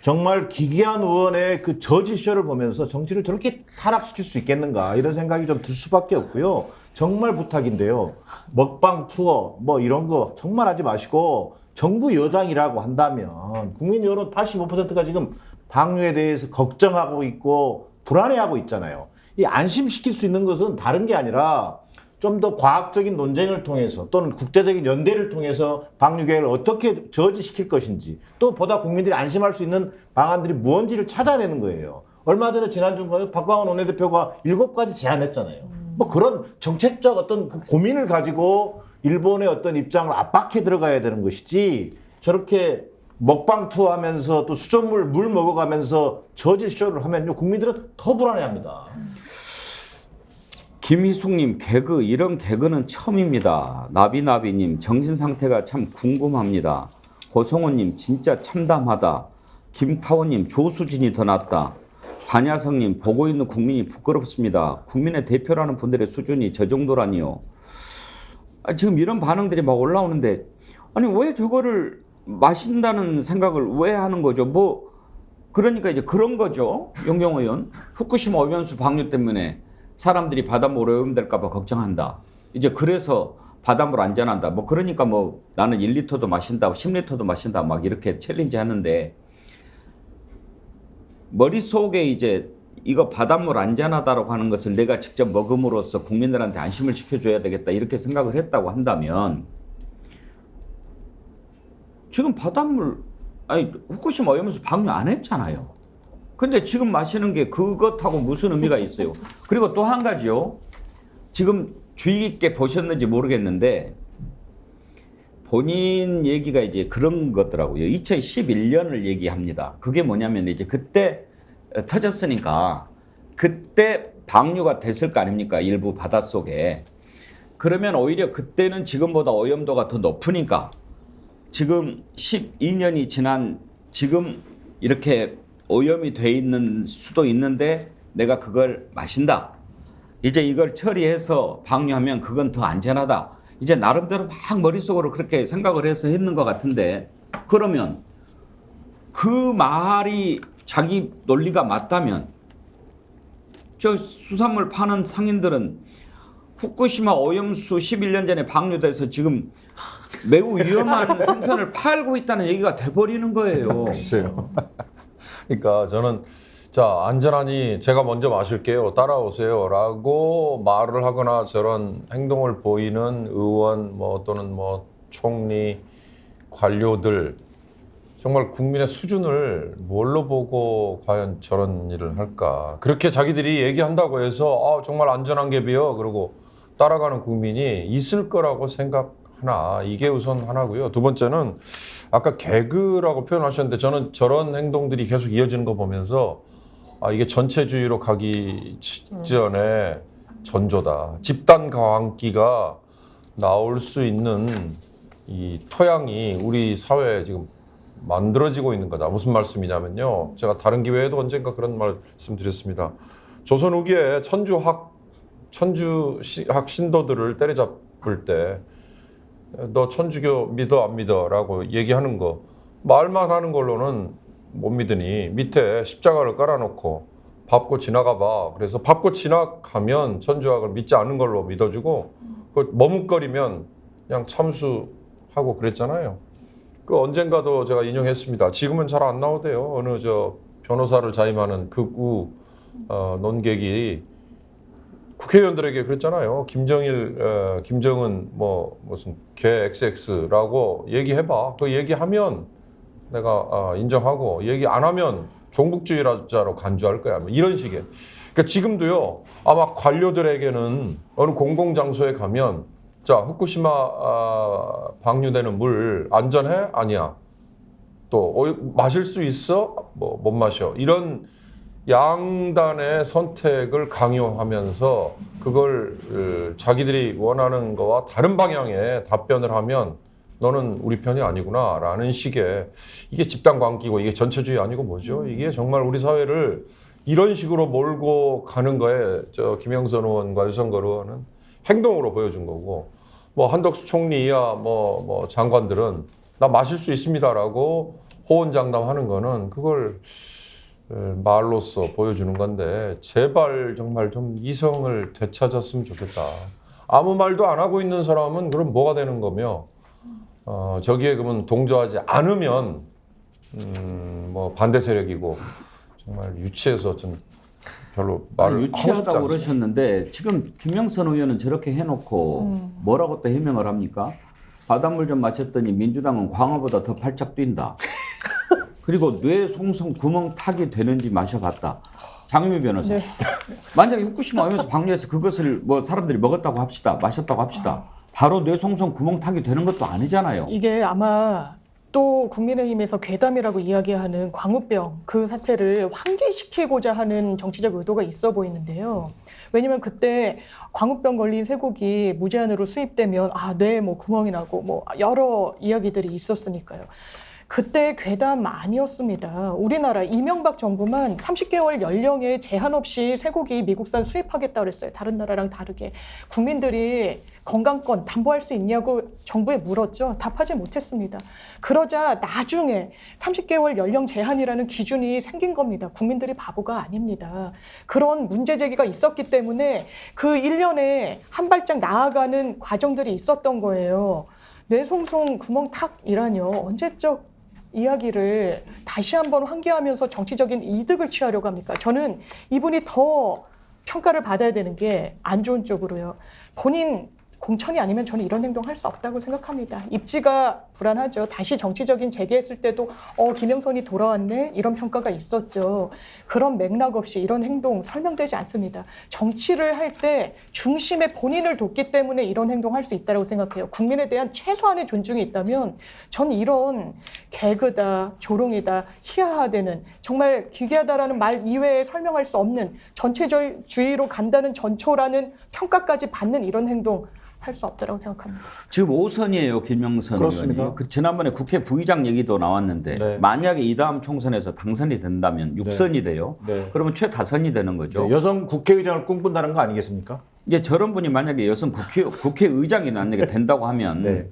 정말 기괴한 의원의 그 저지쇼를 보면서 정치를 저렇게 타락시킬 수 있겠는가 이런 생각이 좀 들 수밖에 없고요. 정말 부탁인데요. 먹방 투어 뭐 이런 거 정말 하지 마시고 정부 여당이라고 한다면 국민 여론 85%가 지금 방류에 대해서 걱정하고 있고 불안해하고 있잖아요. 이 안심시킬 수 있는 것은 다른 게 아니라 좀 더 과학적인 논쟁을 통해서 또는 국제적인 연대를 통해서 방류 계획을 어떻게 저지시킬 것인지 또 보다 국민들이 안심할 수 있는 방안들이 무언지를 찾아내는 거예요. 얼마 전에 지난주 박광원 원내대표가 7가지 제안했잖아요. 뭐 그런 정책적 어떤 그 고민을 가지고 일본의 어떤 입장을 압박해 들어가야 되는 것이지 저렇게 먹방 투어 하면서 또 수돗물 물 먹어가면서 저질쇼를 하면요 국민들은 더 불안해합니다. 김희숙님 개그 이런 개그는 처음입니다. 나비나비님 정신 상태가 참 궁금합니다. 고성호님 진짜 참담하다. 김타원님 조수진이 더 낫다. 반야성님 보고 있는 국민이 부끄럽습니다. 국민의 대표라는 분들의 수준이 저 정도라니요. 지금 이런 반응들이 막 올라오는데 아니 왜 저거를 마신다는 생각을 왜 하는 거죠? 뭐 그러니까 이제 그런 거죠. 용경 의원 후쿠시마 오염수 방류 때문에 사람들이 바닷물 오염될까 봐 걱정한다. 이제 그래서 바닷물 안전한다. 뭐 그러니까 뭐 나는 1리터도 마신다, 10리터도 마신다 막 이렇게 챌린지 하는데 머릿속에 이제 이거 바닷물 안전하다라고 하는 것을 내가 직접 먹음으로써 국민들한테 안심을 시켜줘야 되겠다 이렇게 생각을 했다고 한다면 지금 바닷물 아니 후쿠시마 오염수 방류 안 했잖아요. 근데 지금 마시는 게 그것하고 무슨 의미가 있어요. 그리고 또 한 가지요. 지금 주의 깊게 보셨는지 모르겠는데 본인 얘기가 이제 그런 거더라고요. 2011년을 얘기합니다. 그게 뭐냐면 이제 그때 터졌으니까 그때 방류가 됐을 거 아닙니까? 일부 바닷속에. 그러면 오히려 그때는 지금보다 오염도가 더 높으니까 지금 12년이 지난 지금 이렇게 오염이 돼 있는 수도 있는데 내가 그걸 마신다. 이제 이걸 처리해서 방류하면 그건 더 안전하다. 이제 나름대로 막 머릿속으로 그렇게 생각을 해서 했는 것 같은데 그러면 그 말이 자기 논리가 맞다면 저 수산물 파는 상인들은 후쿠시마 오염수 11년 전에 방류돼서 지금 매우 위험한 생선을 팔고 있다는 얘기가 돼버리는 거예요. 글쎄요. 그러니까 저는 자 안전하니 제가 먼저 마실게요. 따라오세요. 라고 말을 하거나 저런 행동을 보이는 의원 뭐 또는 뭐 총리 관료들 정말 국민의 수준을 뭘로 보고 과연 저런 일을 할까. 그렇게 자기들이 얘기한다고 해서 정말 안전한 게 비어 그러고 따라가는 국민이 있을 거라고 생각하나. 이게 우선 하나고요. 두 번째는 아까 개그라고 표현하셨는데 저는 저런 행동들이 계속 이어지는 거 보면서 이게 전체주의로 가기 직전에 전조다. 집단 과환기가 나올 수 있는 이 토양이 우리 사회에 지금 만들어지고 있는 거다. 무슨 말씀이냐면요. 제가 다른 기회에도 언젠가 그런 말씀드렸습니다. 조선 후기에 천주학 신도들을 때려잡을 때 너 천주교 믿어 안 믿어라고 얘기하는 거 말만 하는 걸로는 못 믿으니 밑에 십자가를 깔아놓고 밟고 지나가 봐. 그래서 밟고 지나가면 천주학을 믿지 않은 걸로 믿어주고 그 머뭇거리면 그냥 참수하고 그랬잖아요. 그 언젠가도 제가 인용했습니다. 지금은 잘 안 나오대요. 어느 변호사를 자임하는 극우 논객이 국회의원들에게 그랬잖아요. 김정은 무슨 개 XX라고 얘기해봐. 그 얘기하면 내가 인정하고 얘기 안 하면 종북주의자로 간주할 거야. 이런 식의. 그러니까 지금도요. 아마 관료들에게는 어느 공공장소에 가면 자 후쿠시마 방류되는 물 안전해? 아니야. 또 마실 수 있어? 못 마셔. 이런 양단의 선택을 강요하면서 그걸 자기들이 원하는 거와 다른 방향의 답변을 하면 너는 우리 편이 아니구나 라는 식의 이게 집단 관계고 이게 전체주의 아니고 뭐죠? 이게 정말 우리 사회를 이런 식으로 몰고 가는 거에 김영선 의원과 유성걸 의원은 행동으로 보여준 거고 한덕수 총리 이하 장관들은 나 마실 수 있습니다라고 호언장담하는 거는 그걸 말로써 보여주는 건데 제발 정말 좀 이성을 되찾았으면 좋겠다. 아무 말도 안 하고 있는 사람은 그럼 뭐가 되는 거며 저기에 그러면 동조하지 않으면 반대 세력이고 정말 유치해서 좀 별로 말을 유치하다고 그러셨는데 지금 김영선 의원은 저렇게 해놓고 뭐라고 또 해명을 합니까? 바닷물 좀 마셨더니 민주당은 광어보다 더 발작 뛴다. 그리고 뇌 송송 구멍 타기 되는지 마셔봤다. 장유미 변호사. 네. 만약에 후쿠시마 오염수 방류해서 그것을 사람들이 먹었다고 합시다. 마셨다고 합시다. 바로 뇌 송송 구멍 타기 되는 것도 아니잖아요. 이게 아마 또 국민의힘에서 괴담이라고 이야기하는 광우병 그 사태를 환기시키고자 하는 정치적 의도가 있어 보이는데요. 왜냐면 그때 광우병 걸린 쇠고기 무제한으로 수입되면 뇌 구멍이 나고 여러 이야기들이 있었으니까요. 그때 괴담 아니었습니다. 우리나라 이명박 정부만 30개월 연령에 제한 없이 쇠고기 미국산 수입하겠다 그랬어요. 다른 나라랑 다르게. 국민들이 건강권 담보할 수 있냐고 정부에 물었죠. 답하지 못했습니다. 그러자 나중에 30개월 연령 제한이라는 기준이 생긴 겁니다. 국민들이 바보가 아닙니다. 그런 문제 제기가 있었기 때문에 그 1년에 한 발짝 나아가는 과정들이 있었던 거예요. 뇌송송 구멍탁이라뇨. 언제적 이야기를 다시 한번 환기하면서 정치적인 이득을 취하려고 합니까? 저는 이분이 더 평가를 받아야 되는 게 안 좋은 쪽으로요. 본인 공천이 아니면 저는 이런 행동 할 수 없다고 생각합니다. 입지가 불안하죠. 다시 정치적인 재개했을 때도 김영선이 돌아왔네? 이런 평가가 있었죠. 그런 맥락 없이 이런 행동 설명되지 않습니다. 정치를 할 때 중심에 본인을 뒀기 때문에 이런 행동할 수 있다고 생각해요. 국민에 대한 최소한의 존중이 있다면 전 이런 개그다, 조롱이다, 희화화되는 정말 기괴하다라는 말 이외에 설명할 수 없는 전체주의로 간다는 전초라는 평가까지 받는 이런 행동 할 수 없다고 생각합니다. 지금 5선이에요, 김영선 의원이. 지난번에 국회 부의장 얘기도 나왔는데 네. 만약에 이 다음 총선에서 당선이 된다면 6선이 돼요. 네. 그러면 최다선이 되는 거죠. 네. 여성 국회의장을 꿈꾼다는 거 아니겠습니까? 이제 저런 분이 만약에 여성 국회의장이 만약에 된다고 하면 네.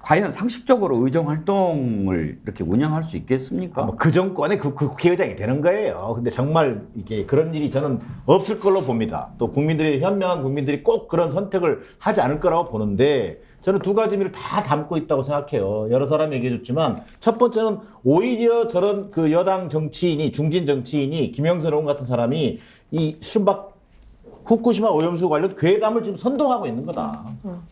과연 상식적으로 의정 활동을 이렇게 운영할 수 있겠습니까? 그 정권의 그 국회의장이 되는 거예요. 근데 정말 이게 그런 일이 저는 없을 걸로 봅니다. 또 현명한 국민들이 꼭 그런 선택을 하지 않을 거라고 보는데 저는 두 가지 의미를 다 담고 있다고 생각해요. 여러 사람이 얘기해줬지만 첫 번째는 오히려 저런 그 여당 정치인이 중진 정치인이 김영선 의원 같은 사람이 이 순박 후쿠시마 오염수 관련 괴담을 지금 선동하고 있는 거다.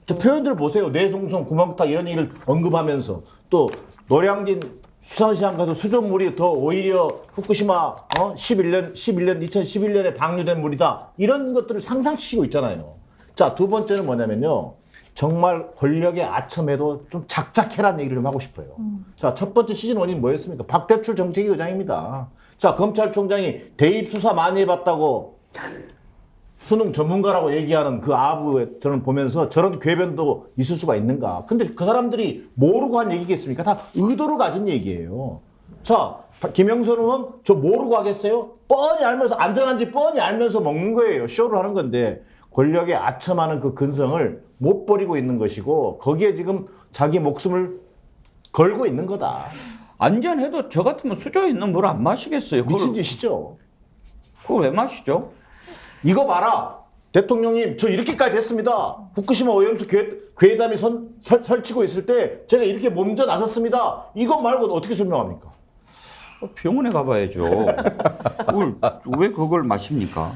저 표현들 보세요. 뇌송송, 구멍탁 이런 얘기를 언급하면서 또 노량진 수산시장 가서 수돗물이 더 오히려 후쿠시마 2011년에 방류된 물이다. 이런 것들을 상상시키고 있잖아요. 자, 두 번째는 뭐냐면요. 정말 권력의 아첨에도 좀 작작해라는 얘기를 좀 하고 싶어요. 자, 첫 번째 시즌 원인 뭐였습니까? 박대출 정책위 의장입니다. 자, 검찰총장이 대입 수사 많이 해봤다고 수능 전문가라고 얘기하는 그 아부에 저는 보면서 저런 궤변도 있을 수가 있는가. 근데 그 사람들이 모르고 한 얘기겠습니까? 다 의도를 가진 얘기예요. 자, 김영선 의원 저 모르고 하겠어요? 뻔히 알면서 안전한지 뻔히 알면서 먹는 거예요. 쇼를 하는 건데 권력에 아첨하는 그 근성을 못 버리고 있는 것이고 거기에 지금 자기 목숨을 걸고 있는 거다. 안전해도 저 같으면 수조에 있는 물 안 마시겠어요. 미친 짓이죠. 그걸 왜 마시죠? 이거 봐라. 대통령님 저 이렇게까지 했습니다. 후쿠시마 오염수 괴담이 설치고 있을 때 제가 이렇게 먼저 나섰습니다. 이것 말고 어떻게 설명합니까? 병원에 가봐야죠. 왜 그걸 마십니까?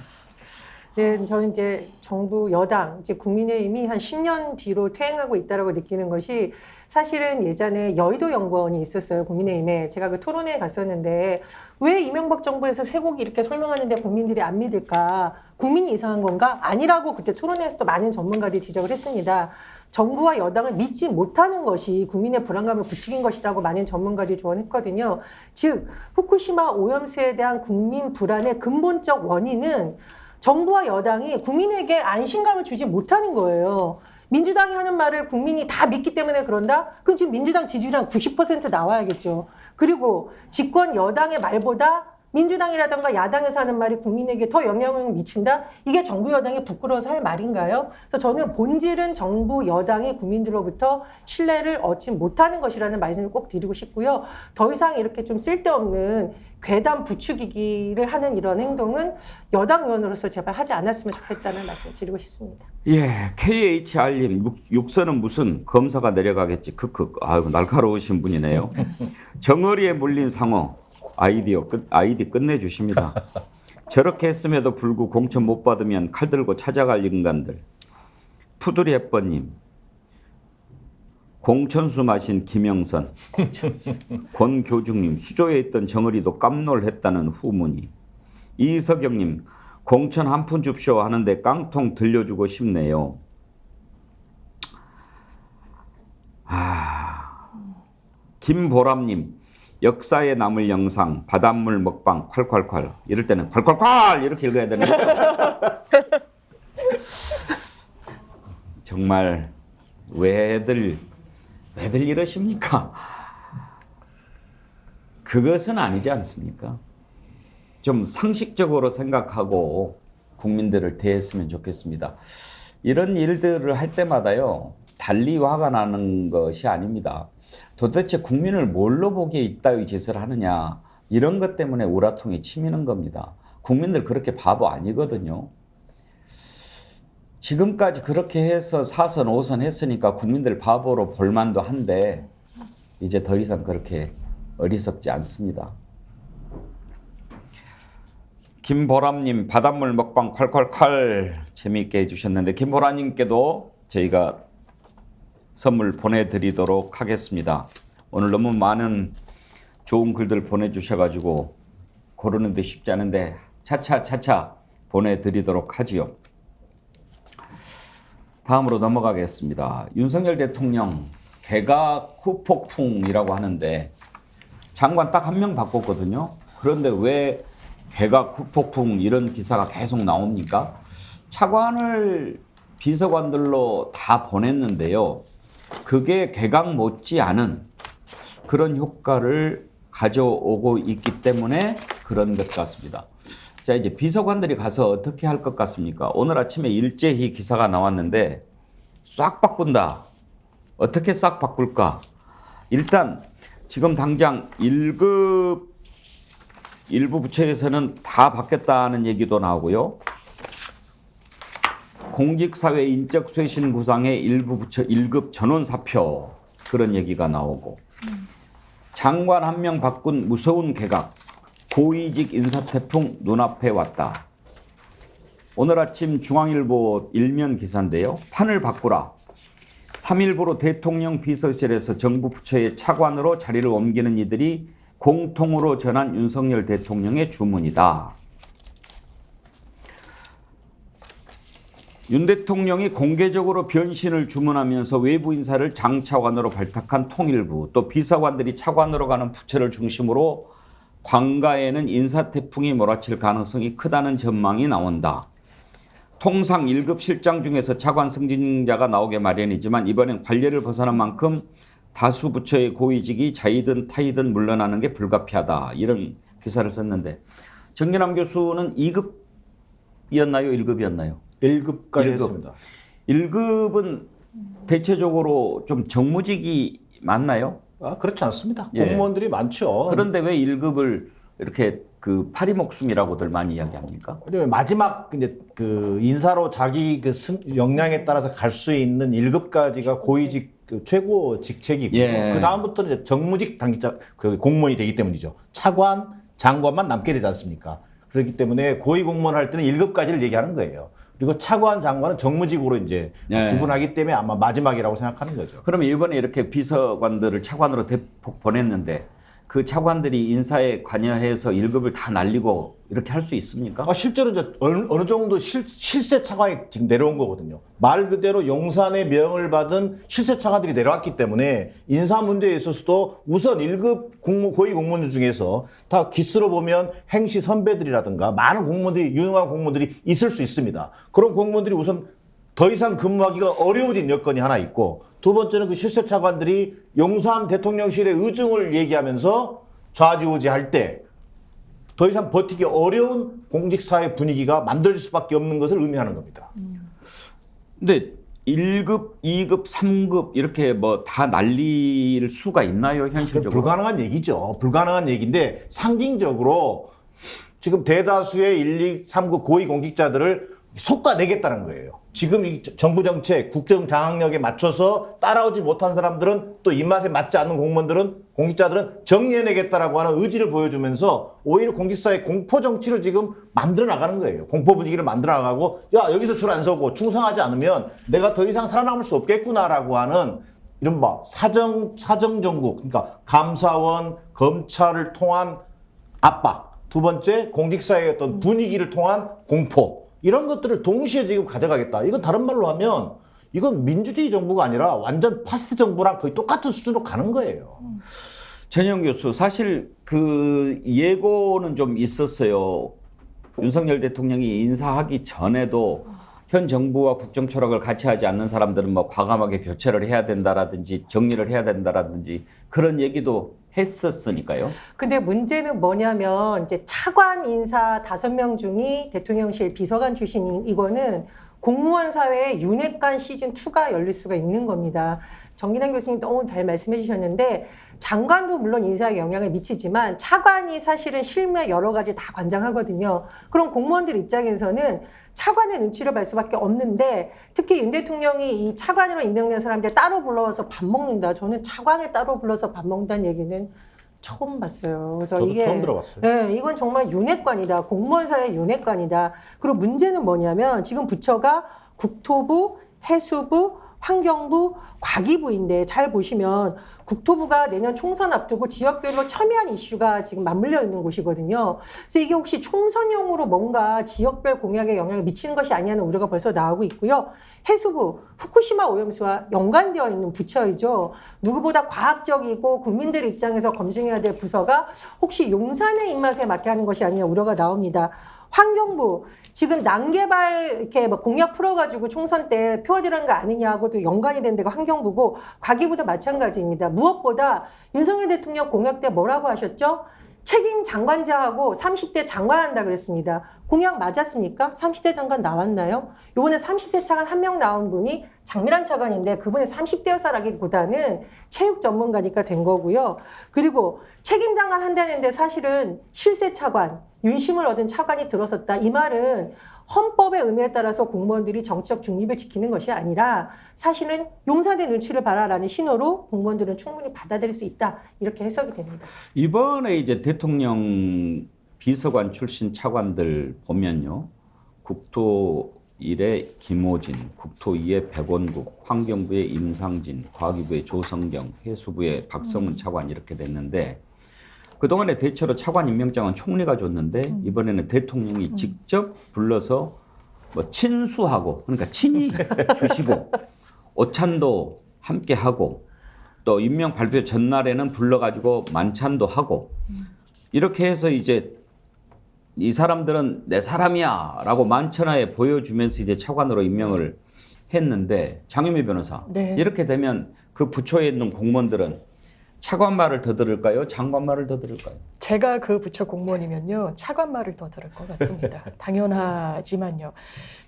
네, 저는 이제 정부 여당, 이제 국민의힘이 한 10년 뒤로 퇴행하고 있다라고 느끼는 것이 사실은 예전에 여의도 연구원이 있었어요, 국민의힘에. 제가 그 토론회에 갔었는데 왜 이명박 정부에서 쇠고기 이렇게 설명하는데 국민들이 안 믿을까? 국민이 이상한 건가? 아니라고 그때 토론회에서도 많은 전문가들이 지적을 했습니다. 정부와 여당을 믿지 못하는 것이 국민의 불안감을 부추긴 것이라고 많은 전문가들이 조언했거든요. 즉, 후쿠시마 오염수에 대한 국민 불안의 근본적 원인은 정부와 여당이 국민에게 안심감을 주지 못하는 거예요. 민주당이 하는 말을 국민이 다 믿기 때문에 그런다? 그럼 지금 민주당 지지율이 한 90% 나와야겠죠. 그리고 집권 여당의 말보다 민주당이라든가 야당에서 하는 말이 국민에게 더 영향을 미친다? 이게 정부 여당이 부끄러워서 할 말인가요? 그래서 저는 본질은 정부 여당이 국민들로부터 신뢰를 얻지 못하는 것이라는 말씀을 꼭 드리고 싶고요. 더 이상 이렇게 좀 쓸데없는 괴담 부추기기를 하는 이런 행동은 여당 의원으로서 제발 하지 않았으면 좋겠다는 말씀을 드리고 싶습니다. 예, KHR님 육선은 무슨 검사가 내려가겠지. 크크. 아유, 날카로우신 분이네요. 정어리에 물린 상어. 아이디 끝내주십니다. 저렇게 했음에도 불구하고 공천 못 받으면 칼 들고 찾아갈 인간들. 푸드리 햇버님. 공천수 마신 김영선. 권교중님. 수조에 있던 정어리도 깜놀했다는 후문이. 이석영님. 공천 한 푼 줍쇼 하는데 깡통 들려주고 싶네요. 김보람님. 역사에 남을 영상, 바닷물 먹방, 콸콸콸. 이럴 때는 콸콸콸 이렇게 읽어야 되는 거죠. 정말 왜들 이러십니까? 그것은 아니지 않습니까? 좀 상식적으로 생각하고 국민들을 대했으면 좋겠습니다. 이런 일들을 할 때마다요, 달리 화가 나는 것이 아닙니다. 도대체 국민을 뭘로 보기에 이따위 짓을 하느냐, 이런 것 때문에 우라통이 치미는 겁니다. 국민들 그렇게 바보 아니거든요. 지금까지 그렇게 해서 4선 5선 했으니까 국민들 바보로 볼만도 한데 이제 더 이상 그렇게 어리석지 않습니다. 김보람님 바닷물 먹방 콸콸콸 재미있게 해주셨는데, 김보람님께도 저희가 선물 보내드리도록 하겠습니다. 오늘 너무 많은 좋은 글들 보내주셔가지고 고르는 데 쉽지 않은데 차차 보내드리도록 하지요. 다음으로 넘어가겠습니다. 윤석열 대통령 개각 후폭풍이라고 하는데 장관 딱 한 명 바꿨거든요. 그런데 왜 개각 후폭풍 이런 기사가 계속 나옵니까? 차관을 비서관들로 다 보냈는데요. 그게 개각 못지 않은 그런 효과를 가져오고 있기 때문에 그런 것 같습니다. 자, 이제 비서관들이 가서 어떻게 할 것 같습니까? 오늘 아침에 일제히 기사가 나왔는데 싹 바꾼다. 어떻게 싹 바꿀까? 일단 지금 당장 1급 일부 부처에서는 다 바뀌었다는 얘기도 나오고요. 공직사회 인적쇄신 구상의 일부 부처 1급 전원 사표, 그런 얘기가 나오고, 장관 한 명 바꾼 무서운 개각, 고위직 인사태풍 눈앞에 왔다. 오늘 아침 중앙일보 일면 기사인데요. 판을 바꾸라. 3일부로 대통령 비서실에서 정부 부처의 차관으로 자리를 옮기는 이들이 공통으로 전한 윤석열 대통령의 주문이다. 윤 대통령이 공개적으로 변신을 주문하면서 외부 인사를 장차관으로 발탁한 통일부, 또 비서관들이 차관으로 가는 부처를 중심으로 관가에는 인사 태풍이 몰아칠 가능성이 크다는 전망이 나온다. 통상 1급 실장 중에서 차관 승진자가 나오게 마련이지만 이번엔 관례를 벗어난 만큼 다수 부처의 고위직이 자이든 타이든 물러나는 게 불가피하다. 이런 기사를 썼는데 정진남 교수는 2급이었나요? 1급이었나요? 1급까지 1급. 했습니다. 1급은 대체적으로 좀 정무직이 많나요? 그렇지 않습니다. 예. 공무원들이 많죠. 그런데 왜 1급을 이렇게 그 파리목숨이라고들 많이 이야기합니까? 왜냐면 마지막 이제 그 인사로 자기 그 역량에 따라서 갈 수 있는 1급까지가 고위직 그 최고 직책이고 예. 그 다음부터는 이제 정무직 당기자 그 공무원이 되기 때문이죠. 차관, 장관만 남게 되지 않습니까? 그렇기 때문에 고위 공무원 할 때는 1급까지를 얘기하는 거예요. 그리고 차관, 장관은 정무직으로 이제 예. 구분하기 때문에 아마 마지막이라고 생각하는 거죠. 그러면 이번에 이렇게 비서관들을 차관으로 대폭 보냈는데 그 차관들이 인사에 관여해서 1급을 다 날리고 이렇게 할 수 있습니까? 실제로 이제 어느 정도 실세 차관이 지금 내려온 거거든요. 말 그대로 용산의 명을 받은 실세 차관들이 내려왔기 때문에 인사 문제에 있어서도 우선 1급 고위 공무원들 중에서 다 기수로 보면 행시 선배들이라든가 많은 공무원들이 유능한 공무원들이 있을 수 있습니다. 그런 공무원들이 우선 더 이상 근무하기가 어려워진 여건이 하나 있고 두 번째는 그 실세 차관들이 용산 대통령실의 의중을 얘기하면서 좌지우지할 때 더 이상 버티기 어려운 공직사회 분위기가 만들어질 수밖에 없는 것을 의미하는 겁니다. 근데 1급, 2급, 3급 이렇게 뭐 다 날릴 수가 있나요, 현실적으로? 불가능한 얘기죠. 불가능한 얘기인데 상징적으로 지금 대다수의 1, 2, 3급 고위 공직자들을 솎아내겠다는 거예요. 지금 이 정부 정책, 국정 장악력에 맞춰서 따라오지 못한 사람들은 또 입맛에 맞지 않는 공직자들은 정리해내겠다라고 하는 의지를 보여주면서 오히려 공직사의 공포 정치를 지금 만들어 나가는 거예요. 공포 분위기를 만들어 나가고 야 여기서 줄 안 서고 충성하지 않으면 내가 더 이상 살아남을 수 없겠구나라고 하는 이른바 사정정국, 그러니까 감사원, 검찰을 통한 압박, 두 번째 공직사의 어떤 분위기를 통한 공포, 이런 것들을 동시에 지금 가져가겠다. 이건 다른 말로 하면 이건 민주주의 정부가 아니라 완전 파스트 정부랑 거의 똑같은 수준으로 가는 거예요. 전영 교수, 사실 그 예고는 좀 있었어요. 윤석열 대통령이 인사하기 전에도 현 정부와 국정 철학을 같이 하지 않는 사람들은 뭐 과감하게 교체를 해야 된다라든지 정리를 해야 된다라든지 그런 얘기도 했었으니까요. 근데 문제는 뭐냐면 이제 차관 인사 5명 중이 대통령실 비서관 출신인 이거는 공무원 사회의 윤핵관 시즌2가 열릴 수가 있는 겁니다. 정진환 교수님 너무 잘 말씀해 주셨는데 장관도 물론 인사에 영향을 미치지만 차관이 사실은 실무에 여러 가지 다 관장하거든요. 그럼 공무원들 입장에서는 차관의 눈치를 볼 수밖에 없는데 특히 윤 대통령이 이 차관으로 임명된 사람들 따로 불러서 밥 먹는다. 저는 차관을 따로 불러서 밥 먹는다는 얘기는 처음 봤어요. 그래서 저도 이게 처음 들어봤어요. 네, 이건 정말 윤핵관이다. 공무원 사회 윤핵관이다. 그리고 문제는 뭐냐면 지금 부처가 국토부, 해수부, 환경부, 과기부인데 잘 보시면 국토부가 내년 총선 앞두고 지역별로 첨예한 이슈가 지금 맞물려 있는 곳이거든요. 그래서 이게 혹시 총선용으로 뭔가 지역별 공약에 영향을 미치는 것이 아니냐는 우려가 벌써 나오고 있고요. 해수부, 후쿠시마 오염수와 연관되어 있는 부처이죠. 누구보다 과학적이고 국민들 입장에서 검증해야 될 부서가 혹시 용산의 입맛에 맞게 하는 것이 아니냐 우려가 나옵니다. 환경부, 지금 난개발 이렇게 뭐 공약 풀어가지고 총선 때 표어들은 거 아니냐고도 연관이 된 데가 환경부고 과기부도 마찬가지입니다. 무엇보다 윤석열 대통령 공약 때 뭐라고 하셨죠? 책임 장관제하고 30대 장관한다 그랬습니다. 공약 맞았습니까? 30대 장관 나왔나요? 이번에 30대 차관 1명 나온 분이 장미란 차관인데 그분이 30대 여사라기보다는 체육 전문가니까 된 거고요. 그리고 책임 장관 한다는데 사실은 실세 차관, 윤심을 얻은 차관이 들어섰다. 이 말은 헌법의 의미에 따라서 공무원들이 정치적 중립을 지키는 것이 아니라 사실은 용산의 눈치를 봐라라는 신호로 공무원들은 충분히 받아들일 수 있다. 이렇게 해석이 됩니다. 이번에 이제 대통령 비서관 출신 차관들 보면요. 국토 1의 김호진, 국토 2의 백원국, 환경부의 임상진, 과기부의 조성경, 해수부의 박성훈 차관 이렇게 됐는데 그동안에 대체로 차관 임명장은 총리가 줬는데 이번에는 대통령이 직접 불러서 뭐 친수하고 그러니까 친히 주시고 오찬도 함께 하고 또 임명 발표 전날에는 불러가지고 만찬도 하고 이렇게 해서 이제 이 사람들은 내 사람이야라고 만천하에 보여주면서 이제 차관으로 임명을 했는데 장유미 변호사 네. 이렇게 되면 그 부처에 있는 공무원들은 차관 말을 더 들을까요? 장관 말을 더 들을까요? 제가 그 부처 공무원이면요, 차관 말을 더 들을 것 같습니다. 당연하지만요.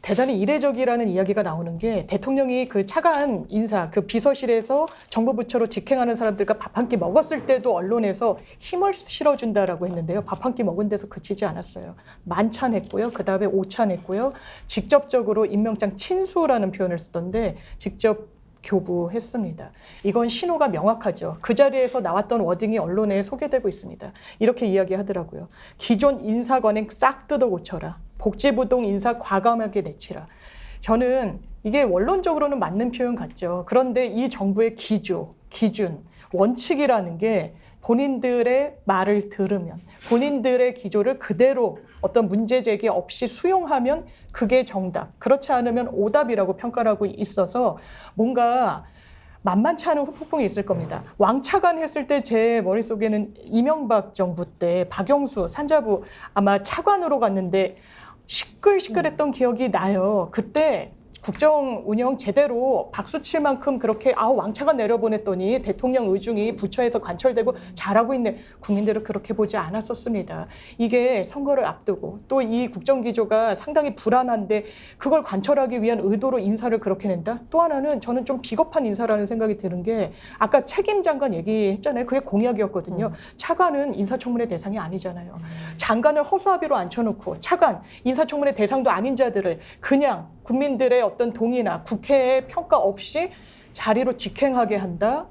대단히 이례적이라는 이야기가 나오는 게 대통령이 그 차관 인사, 그 비서실에서 정부 부처로 직행하는 사람들과 밥 한 끼 먹었을 때도 언론에서 힘을 실어준다라고 했는데요. 밥 한 끼 먹은 데서 그치지 않았어요. 만찬했고요. 그 다음에 오찬했고요. 직접적으로 임명장 친수라는 표현을 쓰던데 직접 교부했습니다. 이건 신호가 명확하죠. 그 자리에서 나왔던 워딩이 언론에 소개되고 있습니다. 이렇게 이야기하더라고요. 기존 인사관행 싹 뜯어 고쳐라. 복지부동 인사 과감하게 내치라. 저는 이게 원론적으로는 맞는 표현 같죠. 그런데 이 정부의 기조, 기준, 원칙이라는 게 본인들의 말을 들으면 본인들의 기조를 그대로 어떤 문제 제기 없이 수용하면 그게 정답. 그렇지 않으면 오답이라고 평가를 하고 있어서 뭔가 만만치 않은 후폭풍이 있을 겁니다. 왕차관 했을 때 제 머릿속에는 이명박 정부 때 박영수 산자부 아마 차관으로 갔는데 시끌시끌했던 기억이 나요. 그때 국정 운영 제대로 박수 칠 만큼 그렇게 왕차관 내려보냈더니 대통령 의중이 부처에서 관철되고 잘하고 있네. 국민들은 그렇게 보지 않았었습니다. 이게 선거를 앞두고 또 이 국정기조가 상당히 불안한데 그걸 관철하기 위한 의도로 인사를 그렇게 낸다? 또 하나는 저는 좀 비겁한 인사라는 생각이 드는 게 아까 책임장관 얘기했잖아요. 그게 공약이었거든요. 차관은 인사청문회 대상이 아니잖아요. 장관을 허수아비로 앉혀놓고 차관, 인사청문회 대상도 아닌 자들을 그냥 국민들의 어떤 동의나 국회의 평가 없이 자리로 직행하게 한다?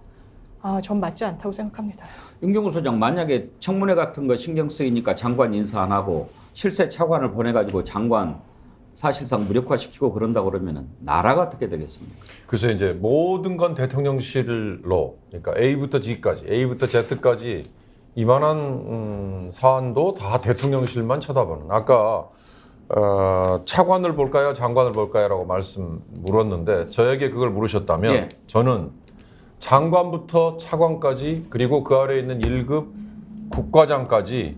전 맞지 않다고 생각합니다. 윤경우 소장 만약에 청문회 같은 거 신경 쓰이니까 장관 인사 안 하고 실세 차관을 보내가지고 장관 사실상 무력화시키고 그런다 그러면은 나라가 어떻게 되겠습니까? 그래서 이제 모든 건 대통령실로 그러니까 A부터 G까지, A부터 Z까지 이만한 사안도 다 대통령실만 쳐다보는. 아까 차관을 볼까요? 장관을 볼까요? 라고 물었는데 저에게 그걸 물으셨다면 예. 저는 장관부터 차관까지 그리고 그 아래에 있는 1급 국과장까지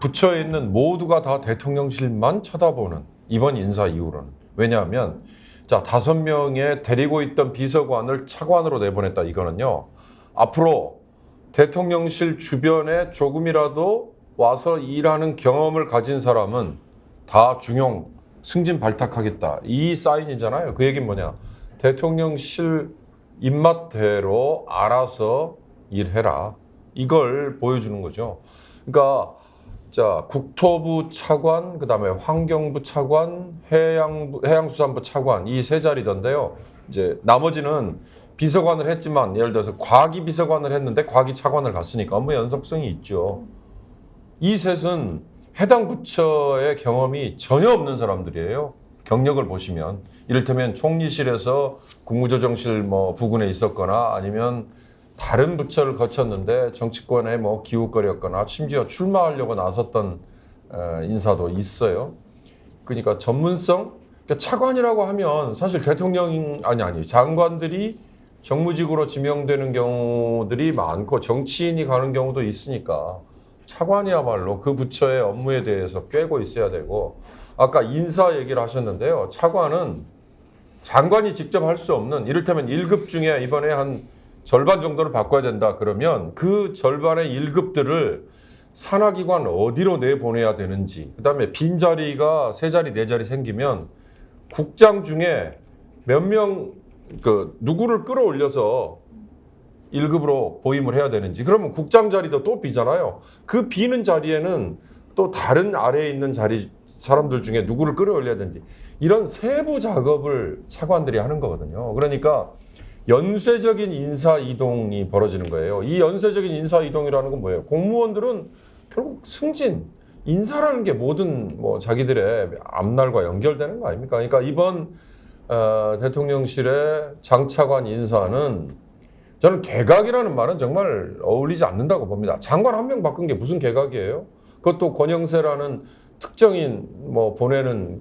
부처에 있는 모두가 다 대통령실만 쳐다보는 이번 인사 이후로는. 왜냐하면 자 5명의 데리고 있던 비서관을 차관으로 내보냈다. 이거는요. 앞으로 대통령실 주변에 조금이라도 와서 일하는 경험을 가진 사람은 다 중용 승진 발탁하겠다. 이 사인이잖아요. 그 얘기는 뭐냐. 대통령실 입맛대로 알아서 일해라. 이걸 보여주는 거죠. 그러니까 자 국토부 차관, 그다음에 환경부 차관, 해양수산부 차관 이 세 자리던데요. 이제 나머지는 비서관을 했지만 예를 들어서 과기 비서관을 했는데 과기 차관을 갔으니까 업무 연속성이 있죠. 이 셋은 해당 부처의 경험이 전혀 없는 사람들이에요. 경력을 보시면 이를테면 총리실에서 국무조정실 부근에 있었거나 아니면 다른 부처를 거쳤는데 정치권에 기웃거렸거나 심지어 출마하려고 나섰던 인사도 있어요. 그러니까 전문성, 그러니까 차관이라고 하면 사실 장관들이 정무직으로 지명되는 경우들이 많고 정치인이 가는 경우도 있으니까 차관이야말로 그 부처의 업무에 대해서 꿰고 있어야 되고 아까 인사 얘기를 하셨는데요. 차관은 장관이 직접 할 수 없는 이를테면 1급 중에 이번에 한 절반 정도를 바꿔야 된다 그러면 그 절반의 1급들을 산하기관 어디로 내보내야 되는지 그다음에 빈자리가 3자리 4자리 생기면 국장 중에 몇 명 누구를 끌어올려서 1급으로 보임을 해야 되는지 그러면 국장 자리도 또 비잖아요. 그 비는 자리에는 또 다른 아래에 있는 사람들 중에 누구를 끌어올려야 되는지 이런 세부 작업을 차관들이 하는 거거든요. 그러니까 연쇄적인 인사 이동이 벌어지는 거예요. 이 연쇄적인 인사 이동이라는 건 뭐예요? 공무원들은 결국 승진, 인사라는 게 모든 자기들의 앞날과 연결되는 거 아닙니까? 그러니까 이번 대통령실의 장차관 인사는 저는 개각이라는 말은 정말 어울리지 않는다고 봅니다. 장관 한 명 바꾼 게 무슨 개각이에요? 그것도 권영세라는 특정인 보내는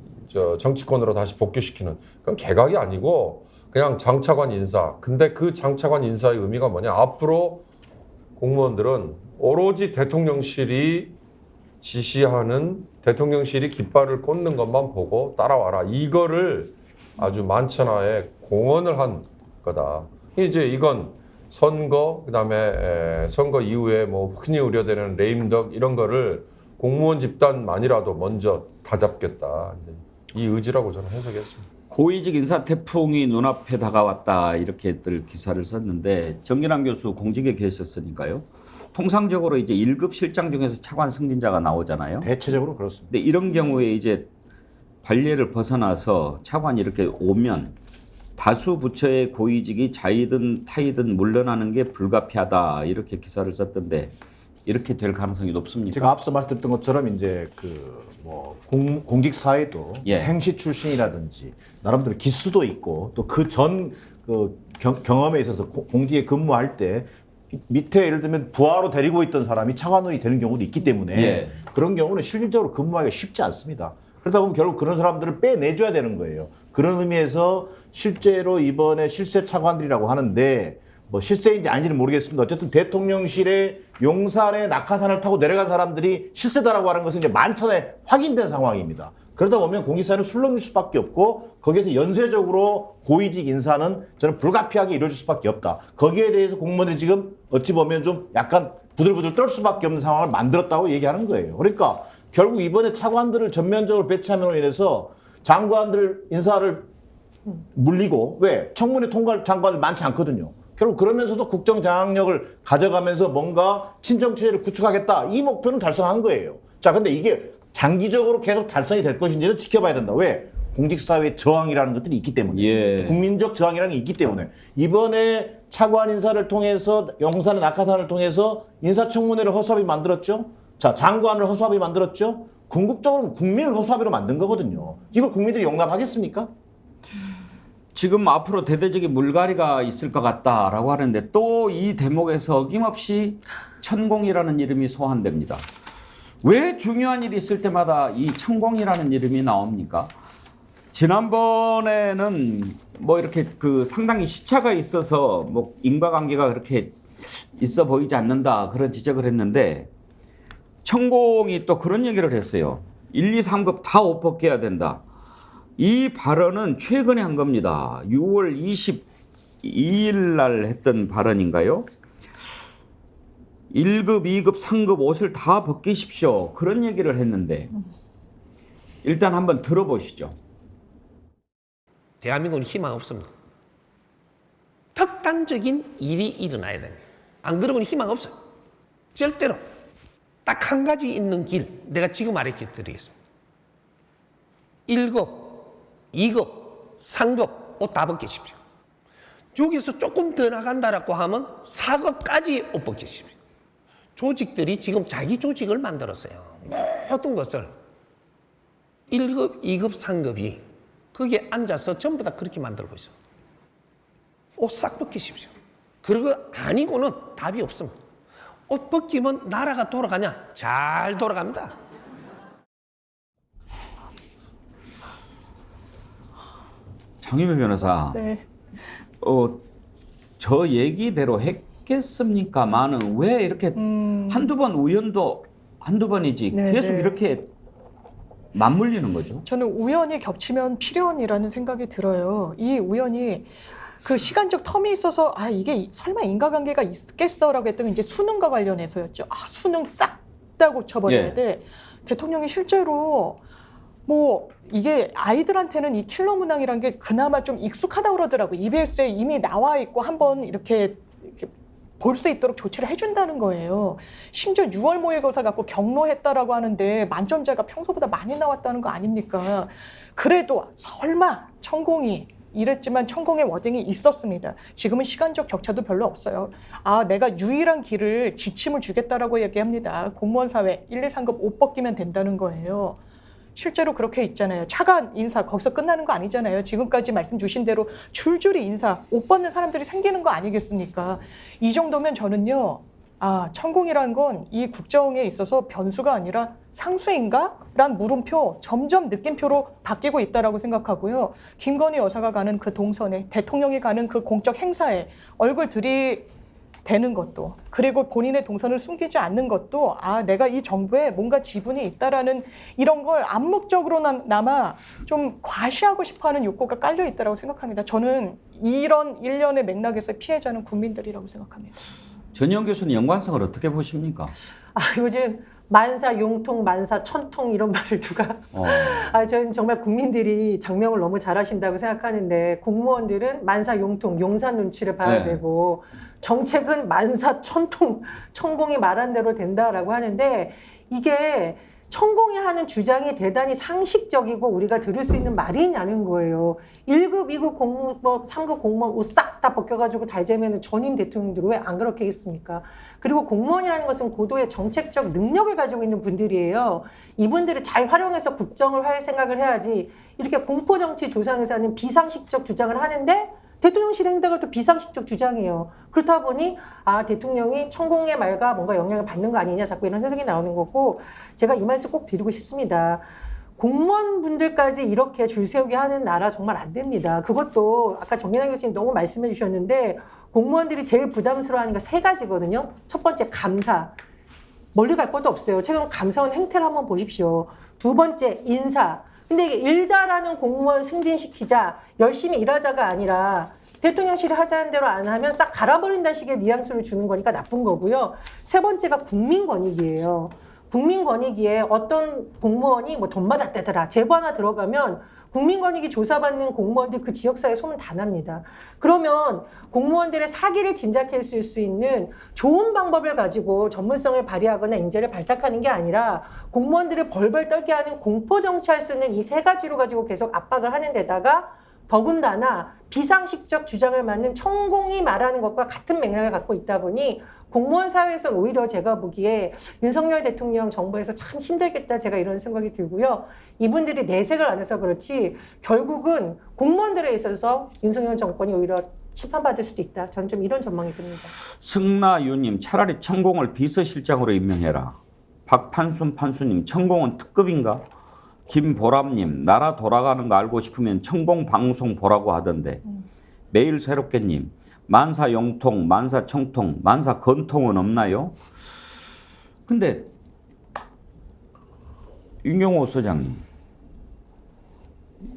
정치권으로 다시 복귀시키는 그건 개각이 아니고 그냥 장차관 인사. 근데 그 장차관 인사의 의미가 뭐냐? 앞으로 공무원들은 오로지 대통령실이 지시하는 대통령실이 깃발을 꽂는 것만 보고 따라와라. 이거를 아주 만천하에 공언을 한 거다. 이제 이건 선거, 그다음에 선거 이후에 뭐 흔히 우려되는 레임덕 이런 거를 공무원 집단만이라도 먼저 다잡겠다. 이 의지라고 저는 해석했습니다. 고위직 인사 태풍이 눈앞에 다가왔다 이렇게들 기사를 썼는데 정진환 교수 공직에 계셨으니까요. 통상적으로 이제 1급 실장 중에서 차관 승진자가 나오잖아요. 대체적으로 그렇습니다. 근데 이런 경우에 이제 관례를 벗어나서 차관이 이렇게 오면 다수 부처의 고위직이 자이든 타이든 물러나는 게 불가피하다 이렇게 기사를 썼던데 이렇게 될 가능성이 높습니까? 제가 앞서 말씀드렸던 것처럼 이제 공직 사회도 예. 행시 출신이라든지 나름대로 기수도 있고 또 그 전 경험에 있어서 공직에 근무할 때 밑에 예를 들면 부하로 데리고 있던 사람이 차관원이 되는 경우도 있기 때문에 예. 그런 경우는 실질적으로 근무하기가 쉽지 않습니다. 그러다 보면 결국 그런 사람들을 빼내줘야 되는 거예요. 그런 의미에서 실제로 이번에 실세 차관들이라고 하는데 뭐 실세인지 아닌지는 모르겠습니다. 어쨌든 대통령실의 용산의 낙하산을 타고 내려간 사람들이 실세다라고 하는 것은 이제 만천에 확인된 상황입니다. 그러다 보면 공직사회는 술렁일 수밖에 없고 거기에서 연쇄적으로 고위직 인사는 저는 불가피하게 이루어질 수밖에 없다. 거기에 대해서 공무원들이 지금 어찌 보면 좀 약간 부들부들 떨 수밖에 없는 상황을 만들었다고 얘기하는 거예요. 그러니까 결국 이번에 차관들을 전면적으로 배치함으로 인해서 장관들 인사를 물리고 왜? 청문회 통과할 장관들 많지 않거든요. 결국 그러면서도 국정 장악력을 가져가면서 뭔가 친정 체제를 구축하겠다. 이 목표는 달성한 거예요. 자, 근데 이게 장기적으로 계속 달성이 될 것인지는 지켜봐야 된다. 왜? 공직사회의 저항이라는 것들이 있기 때문에. 예. 국민적 저항이라는 게 있기 때문에. 이번에 차관 인사를 통해서 용산의 낙하산을 통해서 인사청문회를 허수아비 만들었죠. 자, 장관을 허수아비 만들었죠. 궁극적으로 국민을 허수아비로 만든 거거든요. 이걸 국민들이 용납하겠습니까? 지금 앞으로 대대적인 물갈이가 있을 것 같다라고 하는데 또 이 대목에서 어김없이 천공이라는 이름이 소환됩니다. 왜 중요한 일이 있을 때마다 이 천공이라는 이름이 나옵니까? 지난번에는 뭐 이렇게 상당히 시차가 있어서 뭐 인과관계가 그렇게 있어 보이지 않는다 그런 지적을 했는데 천공이 또 그런 얘기를 했어요. 1, 2, 3급 다 옷 벗겨야 된다. 이 발언은 최근에 한 겁니다. 6월 22일 날 했던 발언인가요? 1급, 2급, 3급 옷을 다 벗기십시오. 그런 얘기를 했는데 일단 한번 들어보시죠. 대한민국은 희망 없습니다. 특단적인 일이 일어나야 됩니다. 안 그러면 희망 없어요. 절대로. 딱 한 가지 있는 길, 내가 지금 알려 드리겠습니다. 1급, 2급, 3급 옷 다 벗기십시오. 여기서 조금 더 나간다라고 하면 4급까지 옷 벗기십시오. 조직들이 지금 자기 조직을 만들었어요. 모든 것을 1급, 2급, 3급이 거기에 앉아서 전부 다 그렇게 만들고 있어요. 옷 싹 벗기십시오. 그거 아니고는 답이 없습니다. 옷 벗기면 나라가 돌아가냐? 잘 돌아갑니다. 장유배 변호사, 네. 저 얘기대로 했겠습니까만은 왜 이렇게 한두 번 우연도 한두 번이지 네, 계속 네. 이렇게 맞물리는 거죠? 저는 우연이 겹치면 필연이라는 생각이 들어요. 이 우연이 그 시간적 텀이 있어서 이게 설마 인과관계가 있겠어라고 했더니 이제 수능과 관련해서였죠. 수능 싹 다 고쳐버려야 예. 돼. 대통령이 실제로 뭐 이게 아이들한테는 이 킬러 문항이란 게 그나마 좀 익숙하다고 그러더라고요. EBS에 이미 나와 있고 한번 이렇게 볼 수 있도록 조치를 해준다는 거예요. 심지어 6월 모의고사 갖고 경로했다라고 하는데 만점자가 평소보다 많이 나왔다는 거 아닙니까? 그래도 설마 천공이 이랬지만 천공의 워딩이 있었습니다. 지금은 시간적 격차도 별로 없어요. 내가 유일한 길을 지침을 주겠다라고 얘기합니다. 공무원 사회 1, 2, 3급 옷 벗기면 된다는 거예요. 실제로 그렇게 있잖아요. 차관 인사 거기서 끝나는 거 아니잖아요. 지금까지 말씀 주신 대로 줄줄이 인사, 옷 벗는 사람들이 생기는 거 아니겠습니까? 이 정도면 저는요. 천공이라는 건 이 국정에 있어서 변수가 아니라 상수인가? 란 물음표, 점점 느낌표로 바뀌고 있다라고 생각하고요. 김건희 여사가 가는 그 동선에, 대통령이 가는 그 공적 행사에 얼굴 들이대는 것도, 그리고 본인의 동선을 숨기지 않는 것도 내가 이 정부에 뭔가 지분이 있다라는 이런 걸 암묵적으로나마 좀 과시하고 싶어하는 욕구가 깔려 있다라고 생각합니다. 저는 이런 일련의 맥락에서 피해자는 국민들이라고 생각합니다. 전희영 교수는 연관성을 어떻게 보십니까? 요즘 만사 용통, 만사 천통 이런 말을 누가 저는 정말 국민들이 장명을 너무 잘하신다고 생각하는데 공무원들은 만사 용통, 용산 눈치를 봐야 되고 정책은 만사 천통, 천공이 말한 대로 된다라고 하는데 이게 천공이 하는 주장이 대단히 상식적이고 우리가 들을 수 있는 말이냐는 거예요. 1급, 2급 공무원, 3급 공무원 옷 싹 다 벗겨가지고 달재면은 전임 대통령들 왜 안 그렇게 했습니까? 그리고 공무원이라는 것은 고도의 정책적 능력을 가지고 있는 분들이에요. 이분들을 잘 활용해서 국정을 할 생각을 해야지 이렇게 공포정치 조장에서 하는 비상식적 주장을 하는데 대통령실 행태가 또 비상식적 주장이에요. 그렇다 보니 대통령이 천공의 말과 뭔가 영향을 받는 거 아니냐 자꾸 이런 해석이 나오는 거고 제가 이 말씀 꼭 드리고 싶습니다. 공무원분들까지 이렇게 줄 세우게 하는 나라 정말 안 됩니다. 그것도 아까 정연아 교수님 너무 말씀해 주셨는데 공무원들이 제일 부담스러워하는 게 3가지거든요. 첫 번째 감사. 멀리 갈 것도 없어요. 최근 감사원 행태를 한번 보십시오. 2번째 인사. 근데 이게 일 잘하는 공무원 승진시키자, 열심히 일하자가 아니라 대통령실이 하자는 대로 안 하면 싹 갈아버린다는 식의 뉘앙스를 주는 거니까 나쁜 거고요. 3번째가 국민권익이에요. 국민권익위에 어떤 공무원이 돈 받았다더라 제보 하나 들어가면 국민권익위 조사받는 공무원들 그 지역사회에 소문 다 납니다. 그러면 공무원들의 사기를 진작할 수 있는 좋은 방법을 가지고 전문성을 발휘하거나 인재를 발탁하는 게 아니라 공무원들을 벌벌 떨게 하는 공포정치할 수 있는 이 3가지로 가지고 계속 압박을 하는 데다가 더군다나 비상식적 주장을 맞는 천공이 말하는 것과 같은 맥락을 갖고 있다 보니 공무원 사회에서는 오히려 제가 보기에 윤석열 대통령 정부에서 참 힘들겠다 제가 이런 생각이 들고요. 이분들이 내색을 안 해서 그렇지 결국은 공무원들에 있어서 윤석열 정권이 오히려 심판받을 수도 있다. 저는 좀 이런 전망이 듭니다. 승나유님 차라리 천공을 비서실장으로 임명해라. 박판순 판수님 천공은 특급인가? 김보람님 나라 돌아가는 거 알고 싶으면 천공 방송 보라고 하던데. 매일 새롭게님 만사 영통, 만사 청통, 만사 건통은 없나요? 근데 윤경호 소장님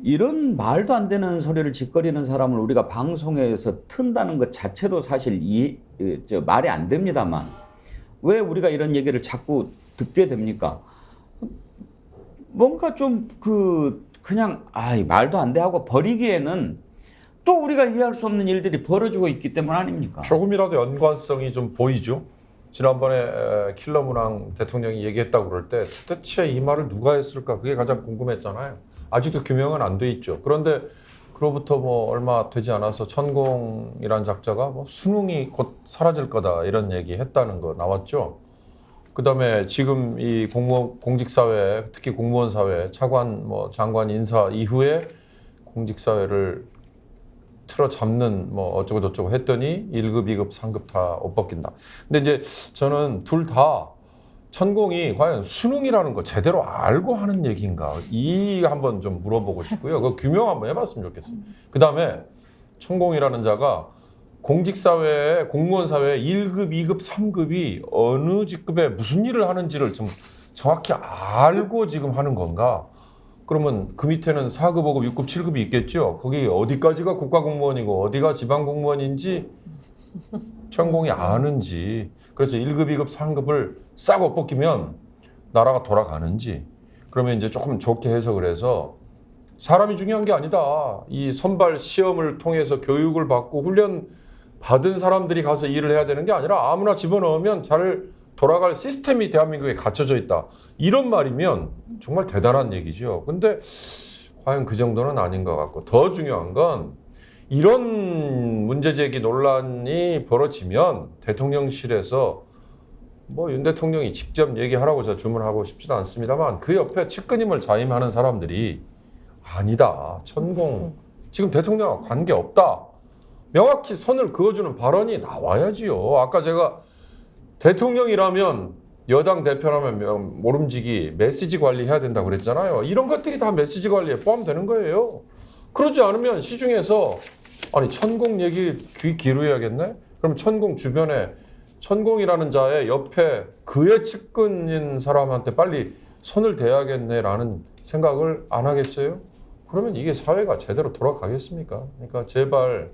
이런 말도 안 되는 소리를 짓거리는 사람을 우리가 방송에서 튼다는 것 자체도 사실 말이 안 됩니다만 왜 우리가 이런 얘기를 자꾸 듣게 됩니까? 뭔가 좀 그냥 말도 안 돼 하고 버리기에는 또 우리가 이해할 수 없는 일들이 벌어지고 있기 때문 아닙니까? 조금이라도 연관성이 좀 보이죠. 지난번에 킬러 문항 대통령이 얘기했다고 그럴 때 도대체 이 말을 누가 했을까? 그게 가장 궁금했잖아요. 아직도 규명은 안 돼 있죠. 그런데 그로부터 얼마 되지 않아서 천공이란 작자가 수능이 곧 사라질 거다 이런 얘기 했다는 거 나왔죠. 그다음에 지금 이 공직사회 특히 공무원 사회 차관 장관 인사 이후에 공직사회를 틀어 잡는 어쩌고 저쩌고 했더니 1급, 2급, 3급 다 옷 벗긴다. 근데 이제 저는 둘 다 천공이 과연 수능이라는 거 제대로 알고 하는 얘기인가 이 한번 좀 물어보고 싶고요. 그 규명 한번 해봤으면 좋겠어요. 그다음에 천공이라는 자가 공직사회에 공무원 사회에 1급, 2급, 3급이 어느 직급에 무슨 일을 하는지를 좀 정확히 알고 지금 하는 건가? 그러면 그 밑에는 4급, 5급, 6급, 7급이 있겠죠. 거기 어디까지가 국가공무원이고 어디가 지방공무원인지 천공이 아는지. 그래서 1급, 2급, 3급을 싹 엇벗기면 나라가 돌아가는지. 그러면 이제 조금 좋게 해석을 해서 사람이 중요한 게 아니다. 이 선발 시험을 통해서 교육을 받고 훈련 받은 사람들이 가서 일을 해야 되는 게 아니라 아무나 집어넣으면 잘 돌아갈 시스템이 대한민국에 갖춰져 있다. 이런 말이면 정말 대단한 얘기죠. 근데 과연 그 정도는 아닌 것 같고 더 중요한 건 이런 문제제기 논란이 벌어지면 대통령실에서 윤 대통령이 직접 얘기하라고 제가 주문하고 싶지도 않습니다만 그 옆에 측근임을 자임하는 사람들이 아니다. 천공 지금 대통령과 관계없다. 명확히 선을 그어주는 발언이 나와야지요. 아까 제가 대통령이라면 여당 대표라면 모름지기 메시지 관리해야 된다고 그랬잖아요. 이런 것들이 다 메시지 관리에 포함되는 거예요. 그러지 않으면 시중에서 아니 천공 얘기 귀 기울여야겠네? 그럼 천공 주변에 천공이라는 자의 옆에 그의 측근인 사람한테 빨리 손을 대야겠네라는 생각을 안 하겠어요? 그러면 이게 사회가 제대로 돌아가겠습니까? 그러니까 제발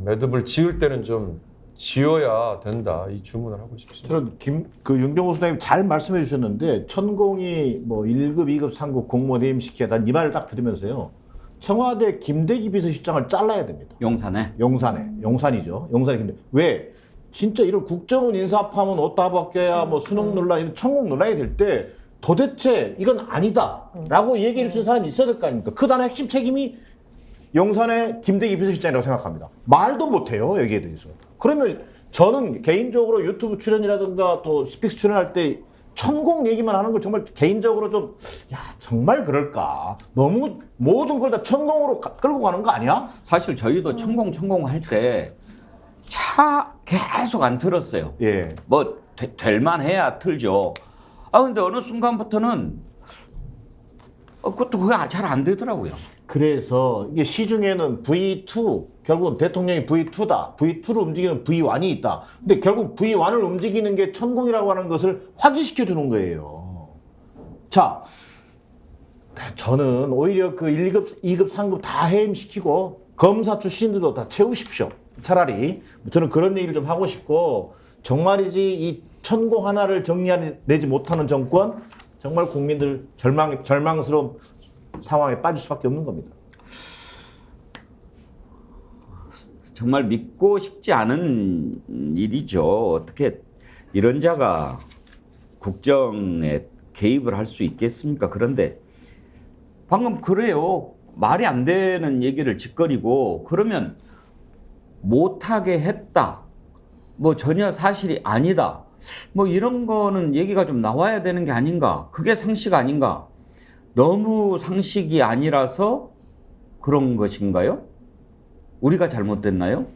매듭을 지을 때는 좀 지어야 된다 이 주문을 하고 싶습니다. 저는 윤경호 수장님 잘 말씀해 주셨는데 천공이 뭐 1급, 2급, 3급 공무원 해임시키게 난 이 말을 딱 들으면서요. 청와대 김대기 비서실장을 잘라야 됩니다. 용산에? 용산이죠. 용산이 김대. 왜? 진짜 이런 국정원 인사파면 옷다 벗겨야 뭐 수능 논란, 이런 천공 논란이 될 때 도대체 이건 아니다라고 얘기해 주신 사람이 있어야 될 거 아닙니까? 그 단의 핵심 책임이 용산의 김대기 비서실장이라고 생각합니다. 말도 못해요 여기에 대해서. 그러면 저는 개인적으로 유튜브 출연이라든가 또 스픽스 출연할 때 천공 얘기만 하는 걸 정말 개인적으로 좀 정말 그럴까? 너무 모든 걸 다 천공으로 끌고 가는 거 아니야? 사실 저희도 천공 할 때 차 계속 안 틀었어요. 예. 뭐 될만 해야 틀죠. 근데 어느 순간부터는 그것도 그게 잘 안 되더라고요. 그래서 이게 시중에는 V2, 결국은 대통령이 V2다. V2를 움직이는 V1이 있다. 근데 결국 V1을 움직이는 게 천공이라고 하는 것을 확인시켜 주는 거예요. 자, 저는 오히려 그 1급, 2급, 3급 다 해임시키고 검사 출신들도 다 채우십시오. 차라리. 저는 그런 얘기를 좀 하고 싶고, 정말이지 이 천공 하나를 정리해내지 못하는 정권, 정말 국민들 절망스러운 상황에 빠질 수밖에 없는 겁니다. 정말 믿고 싶지 않은 일이죠. 어떻게 이런 자가 국정에 개입을 할 수 있겠습니까? 그런데 방금 그래요. 말이 안 되는 얘기를 짓거리고 그러면 못하게 했다. 뭐 전혀 사실이 아니다. 뭐 이런 거는 얘기가 좀 나와야 되는 게 아닌가. 그게 상식 아닌가. 너무 상식이 아니라서 그런 것인가요? 우리가 잘못됐나요?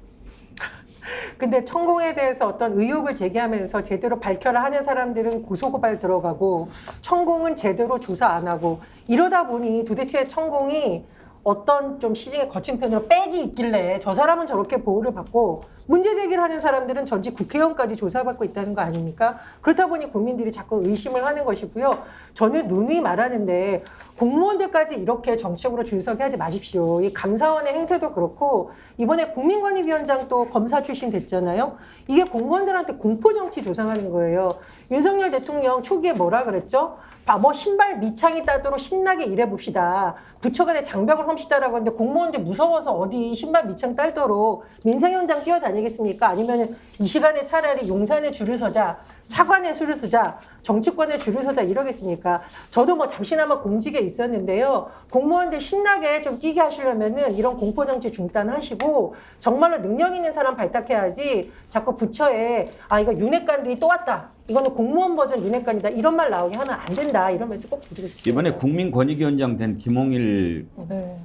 근데 천공에 대해서 어떤 의혹을 제기하면서 제대로 밝혀라 하는 사람들은 고소고발 들어가고 천공은 제대로 조사 안 하고 이러다 보니 도대체 천공이 어떤 좀 시중에 거친 편으로 빽이 있길래 저 사람은 저렇게 보호를 받고 문제 제기를 하는 사람들은 전직 국회의원까지 조사받고 있다는 거 아닙니까? 그렇다 보니 국민들이 자꾸 의심을 하는 것이고요. 저는 누누이 말하는데 공무원들까지 이렇게 정치적으로 줄서게 하지 마십시오. 이 감사원의 행태도 그렇고 이번에 국민권익위원장 또 검사 출신 됐잖아요. 이게 공무원들한테 공포정치 조장하는 거예요. 윤석열 대통령 초기에 뭐라 그랬죠? 뭐 신발 밑창이 따도록 신나게 일해봅시다. 부처 간에 장벽을 험시다라고 하는데 공무원들 무서워서 어디 신발 밑창 딸도록 민생 현장 뛰어다니겠습니까? 아니면 이 시간에 차라리 용산에 줄을 서자, 차관에 줄을 서자, 정치권에 줄을 서자 이러겠습니까? 저도 뭐 잠시나마 공직에 있었는데요. 공무원들 신나게 좀 뛰게 하시려면은 이런 공포정치 중단하시고 정말로 능력 있는 사람 발탁해야지 자꾸 부처에 이거 윤핵관들이 또 왔다. 이거는 공무원 버전 윤핵관이다. 이런 말 나오게 하면 안 된다. 이런 말씀 꼭 드리고 싶습니다. 이번에 국민권익위원장 된 김홍일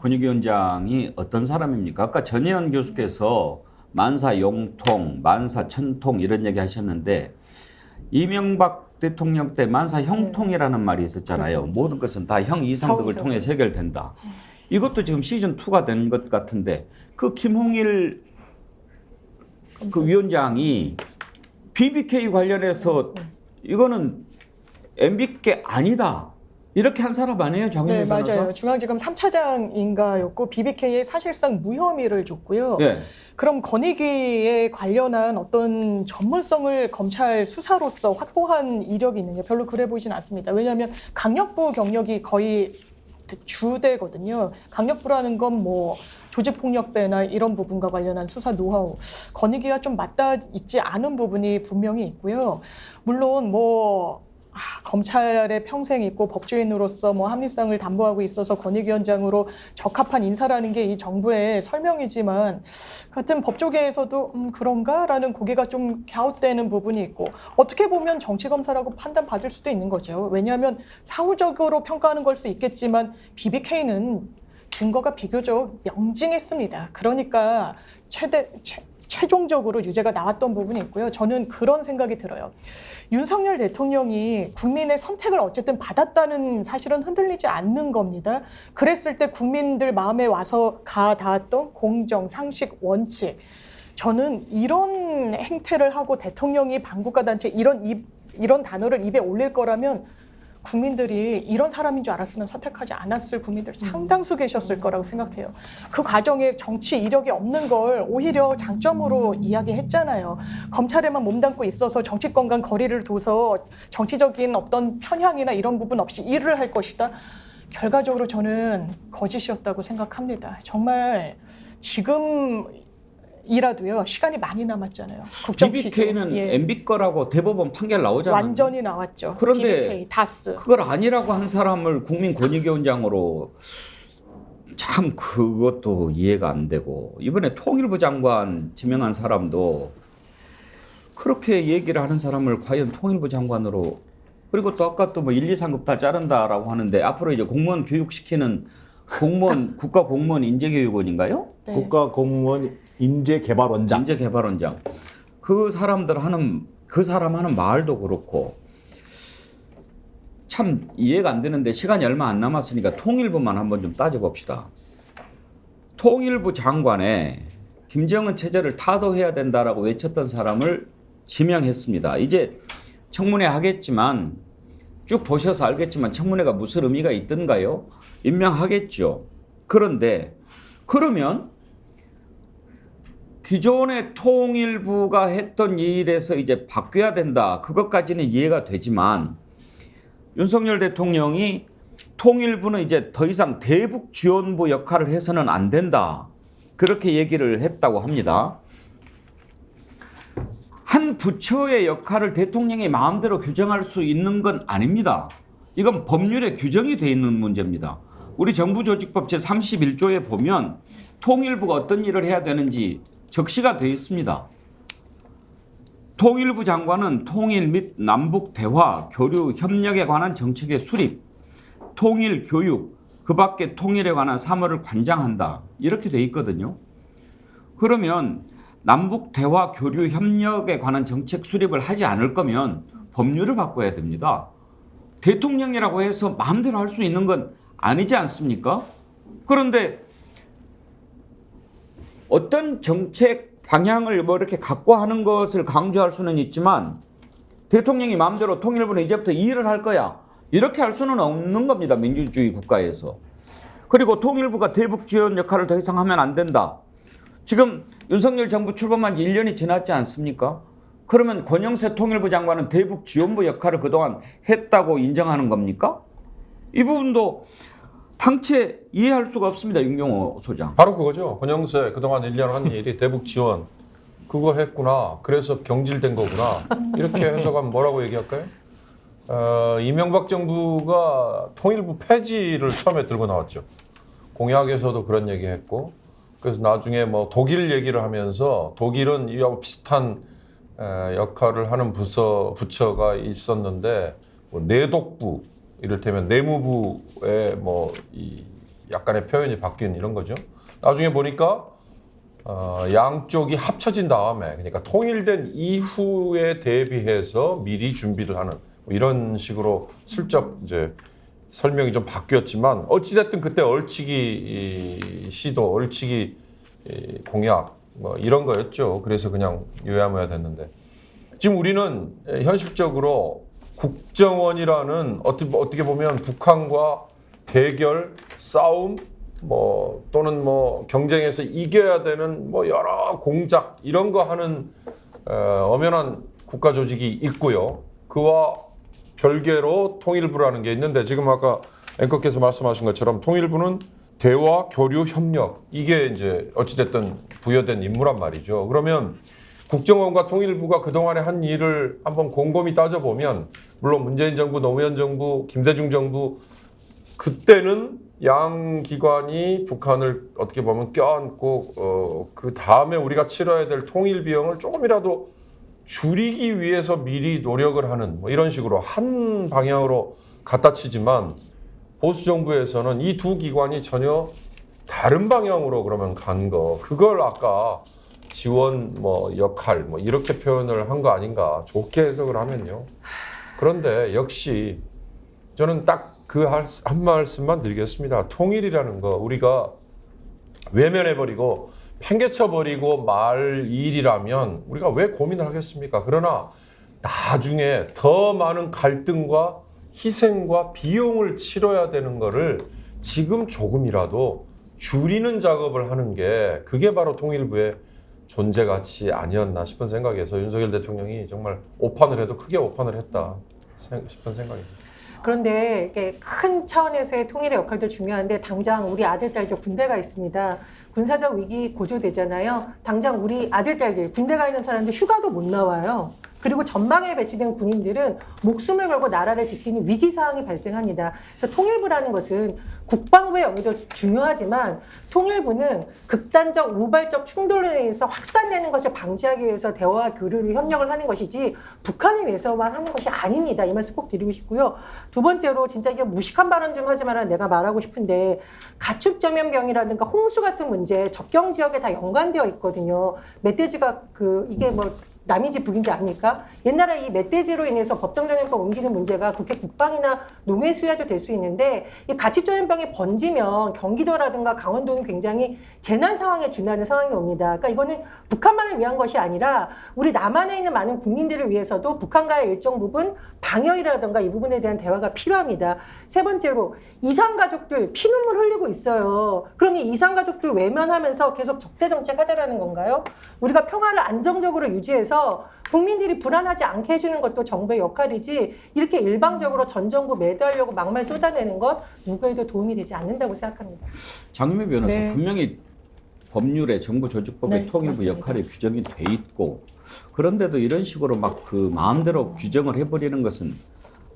권익위원장이 어떤 사람입니까? 아까 전혜연 교수께서 만사 용통, 만사 천통 이런 얘기 하셨는데 이명박 대통령 때 만사 형통이라는 말이 있었잖아요. 그렇습니다. 모든 것은 다 형 이상득을 통해서 해결된다. 이것도 지금 시즌2가 된 것 같은데 그 김홍일 그 위원장이 BBK 관련해서 이거는 MBK 아니다. 이렇게 한 사람 아니에요? 정현일 변호사? 맞아요. 중앙지검 3차장인가였고 BBK에 사실상 무혐의를 줬고요. 네. 그럼 권익위에 관련한 어떤 전문성을 검찰 수사로서 확보한 이력이 있느냐? 별로 그래 보이진 않습니다. 왜냐하면 강력부 경력이 거의 주되거든요. 강력부라는 건 뭐 조직폭력배나 이런 부분과 관련한 수사 노하우, 권익위가 좀 맞닿아 있지 않은 부분이 분명히 있고요. 물론 검찰의 평생 있고 법조인으로서 합리성을 담보하고 있어서 권익위원장으로 적합한 인사라는 게 이 정부의 설명이지만 같은 법조계에서도 그런가라는 고개가 좀 갸웃되는 부분이 있고 어떻게 보면 정치검사라고 판단받을 수도 있는 거죠. 왜냐하면 사후적으로 평가하는 걸 수 있겠지만 BBK는 증거가 비교적 명징했습니다. 그러니까 최종적으로 유죄가 나왔던 부분이 있고요. 저는 그런 생각이 들어요. 윤석열 대통령이 국민의 선택을 어쨌든 받았다는 사실은 흔들리지 않는 겁니다. 그랬을 때 국민들 마음에 와서 가 닿았던 공정, 상식, 원칙. 저는 이런 행태를 하고 대통령이 반국가단체 이런 단어를 입에 올릴 거라면 국민들이 이런 사람인 줄 알았으면 선택하지 않았을 국민들 상당수 계셨을 거라고 생각해요. 그 과정에 정치 이력이 없는 걸 오히려 장점으로 이야기했잖아요. 검찰에만 몸담고 있어서 정치권과 거리를 둬서 정치적인 어떤 편향이나 이런 부분 없이 일을 할 것이다. 결과적으로 저는 거짓이었다고 생각합니다. 정말 지금 이라도요 시간이 많이 남았잖아요. 국정 BBK는 기조. MB 거라고 대법원 판결 나오잖아요. 완전히 나왔죠. 그런데 BBK, 다스. 그걸 아니라고 한 사람을 국민권익위원장으로 참 그것도 이해가 안 되고 이번에 통일부 장관 지명한 사람도 그렇게 얘기를 하는 사람을 과연 통일부 장관으로 그리고 또 아까 또 뭐 1, 2, 3급 다 자른다라고 하는데 앞으로 이제 공무원 교육시키는 공무원 국가공무원 인재교육원인가요? 네. 국가공무원 인재개발원장. 인재개발원장. 그 사람 하는 말도 그렇고 참 이해가 안 되는데 시간이 얼마 안 남았으니까 통일부만 한번 좀 따져봅시다. 통일부 장관에 김정은 체제를 타도해야 된다라고 외쳤던 사람을 지명했습니다. 이제 청문회 하겠지만 쭉 보셔서 알겠지만 청문회가 무슨 의미가 있던가요? 임명하겠죠. 그런데 그러면 기존의 통일부가 했던 일에서 이제 바뀌어야 된다. 그것까지는 이해가 되지만 윤석열 대통령이 통일부는 이제 더 이상 대북지원부 역할을 해서는 안 된다. 그렇게 얘기를 했다고 합니다. 한 부처의 역할을 대통령이 마음대로 규정할 수 있는 건 아닙니다. 이건 법률에 규정이 되어 있는 문제입니다. 우리 정부조직법 제31조에 보면 통일부가 어떤 일을 해야 되는지 적시가 되어 있습니다. 통일부 장관은 통일 및 남북 대화, 교류, 협력에 관한 정책의 수립, 통일 교육, 그 밖에 통일에 관한 사무를 관장한다. 이렇게 되어 있거든요. 그러면 남북 대화, 교류, 협력에 관한 정책 수립을 하지 않을 거면 법률을 바꿔야 됩니다. 대통령이라고 해서 마음대로 할 수 있는 건 아니지 않습니까? 그런데 어떤 정책 방향을 뭐 이렇게 갖고 하는 것을 강조할 수는 있지만 대통령이 마음대로 통일부는 이제부터 이 일을 할 거야. 이렇게 할 수는 없는 겁니다. 민주주의 국가에서. 그리고 통일부가 대북 지원 역할을 더 이상 하면 안 된다. 지금 윤석열 정부 출범한 지 1년이 지났지 않습니까? 그러면 권영세 통일부 장관은 대북 지원부 역할을 그동안 했다고 인정하는 겁니까? 이 부분도 당체 이해할 수가 없습니다. 윤경호 소장. 바로 그거죠. 권영세 그동안 1년 한 일이 대북 지원 그거 했구나. 그래서 경질된 거구나. 이렇게 해석하면 뭐라고 얘기할까요? 이명박 정부가 통일부 폐지를 처음에 들고 나왔죠. 공약에서도 그런 얘기했고 그래서 나중에 뭐 독일 얘기를 하면서 독일은 이와 비슷한 역할을 하는 부처가 있었는데 뭐 내독부 이를테면 내무부의 뭐 이 약간의 표현이 바뀐 이런 거죠. 나중에 보니까 양쪽이 합쳐진 다음에 그러니까 통일된 이후에 대비해서 미리 준비를 하는 뭐 이런 식으로 슬쩍 이제 설명이 좀 바뀌었지만 어찌됐든 그때 얼치기 시도, 얼치기 공약 뭐 이런 거였죠. 그래서 그냥 유야무야 됐는데 지금 우리는 현실적으로 국정원이라는 어떻게 보면 북한과 대결, 싸움, 뭐 또는 뭐 경쟁에서 이겨야 되는 뭐 여러 공작 이런 거 하는 엄연한 국가 조직이 있고요. 그와 별개로 통일부라는 게 있는데 지금 아까 앵커께서 말씀하신 것처럼 통일부는 대화, 교류, 협력 이게 이제 어찌됐든 부여된 임무란 말이죠. 그러면 국정원과 통일부가 그동안에 한 일을 한번 곰곰이 따져보면 물론 문재인 정부, 노무현 정부, 김대중 정부 그때는 양 기관이 북한을 어떻게 보면 껴안고 그 다음에 우리가 치러야 될 통일 비용을 조금이라도 줄이기 위해서 미리 노력을 하는 뭐 이런 식으로 한 방향으로 갖다 치지만 보수 정부에서는 이 두 기관이 전혀 다른 방향으로 그러면 간 거 그걸 아까 지원 뭐 역할 뭐 이렇게 표현을 한 거 아닌가 좋게 해석을 하면요. 그런데 역시 저는 딱 그 한 말씀만 드리겠습니다. 통일이라는 거 우리가 외면해버리고 팽개쳐버리고 말 일이라면 우리가 왜 고민을 하겠습니까? 그러나 나중에 더 많은 갈등과 희생과 비용을 치러야 되는 거를 지금 조금이라도 줄이는 작업을 하는 게 그게 바로 통일부의 존재 가치 아니었나 싶은 생각에서 윤석열 대통령이 정말 오판을 해도 크게 오판을 했다 싶은 생각입니다. 그런데 이게 큰 차원에서의 통일의 역할도 중요한데 당장 우리 아들, 딸들 군대가 있습니다. 군사적 위기 고조되잖아요. 당장 우리 아들, 딸들 군대 가 있는 사람들 휴가도 못 나와요. 그리고 전방에 배치된 군인들은 목숨을 걸고 나라를 지키는 위기 상황이 발생합니다. 그래서 통일부라는 것은 국방부의 영역도 중요하지만 통일부는 극단적 우발적 충돌로 인해서 확산되는 것을 방지하기 위해서 대화와 교류를 협력을 하는 것이지 북한을 위해서만 하는 것이 아닙니다. 이 말씀 꼭 드리고 싶고요. 두 번째로 진짜 이게 무식한 발언 좀 하지 마라 내가 말하고 싶은데 가축 전염병이라든가 홍수 같은 문제 접경 지역에 다 연관되어 있거든요. 멧돼지가 이게 뭐 남인지 북인지 압니까? 옛날에 이 멧돼지로 인해서 법정전염병 옮기는 문제가 국회 국방이나 농해 수야도 될 수 있는데 이 가축전염병이 번지면 경기도라든가 강원도는 굉장히 재난 상황에 준하는 상황이 옵니다. 그러니까 이거는 북한만을 위한 것이 아니라 우리 남한에 있는 많은 국민들을 위해서도 북한과의 일정 부분 방역이라든가 이 부분에 대한 대화가 필요합니다. 세 번째로 이산가족들 피눈물 흘리고 있어요. 그럼 이 이산가족들 외면하면서 계속 적대정책 하자라는 건가요? 우리가 평화를 안정적으로 유지해서 국민들이 불안하지 않게 해주는 것도 정부의 역할이지 이렇게 일방적으로 전 정부 매도하려고 막말 쏟아내는 것 누구에도 도움이 되지 않는다고 생각합니다. 장유미 변호사 네. 분명히 법률에 정부 조직법에 네, 통일부 맞습니다. 역할이 규정이 돼 있고 그런데도 이런 식으로 막 마음대로 규정을 해버리는 것은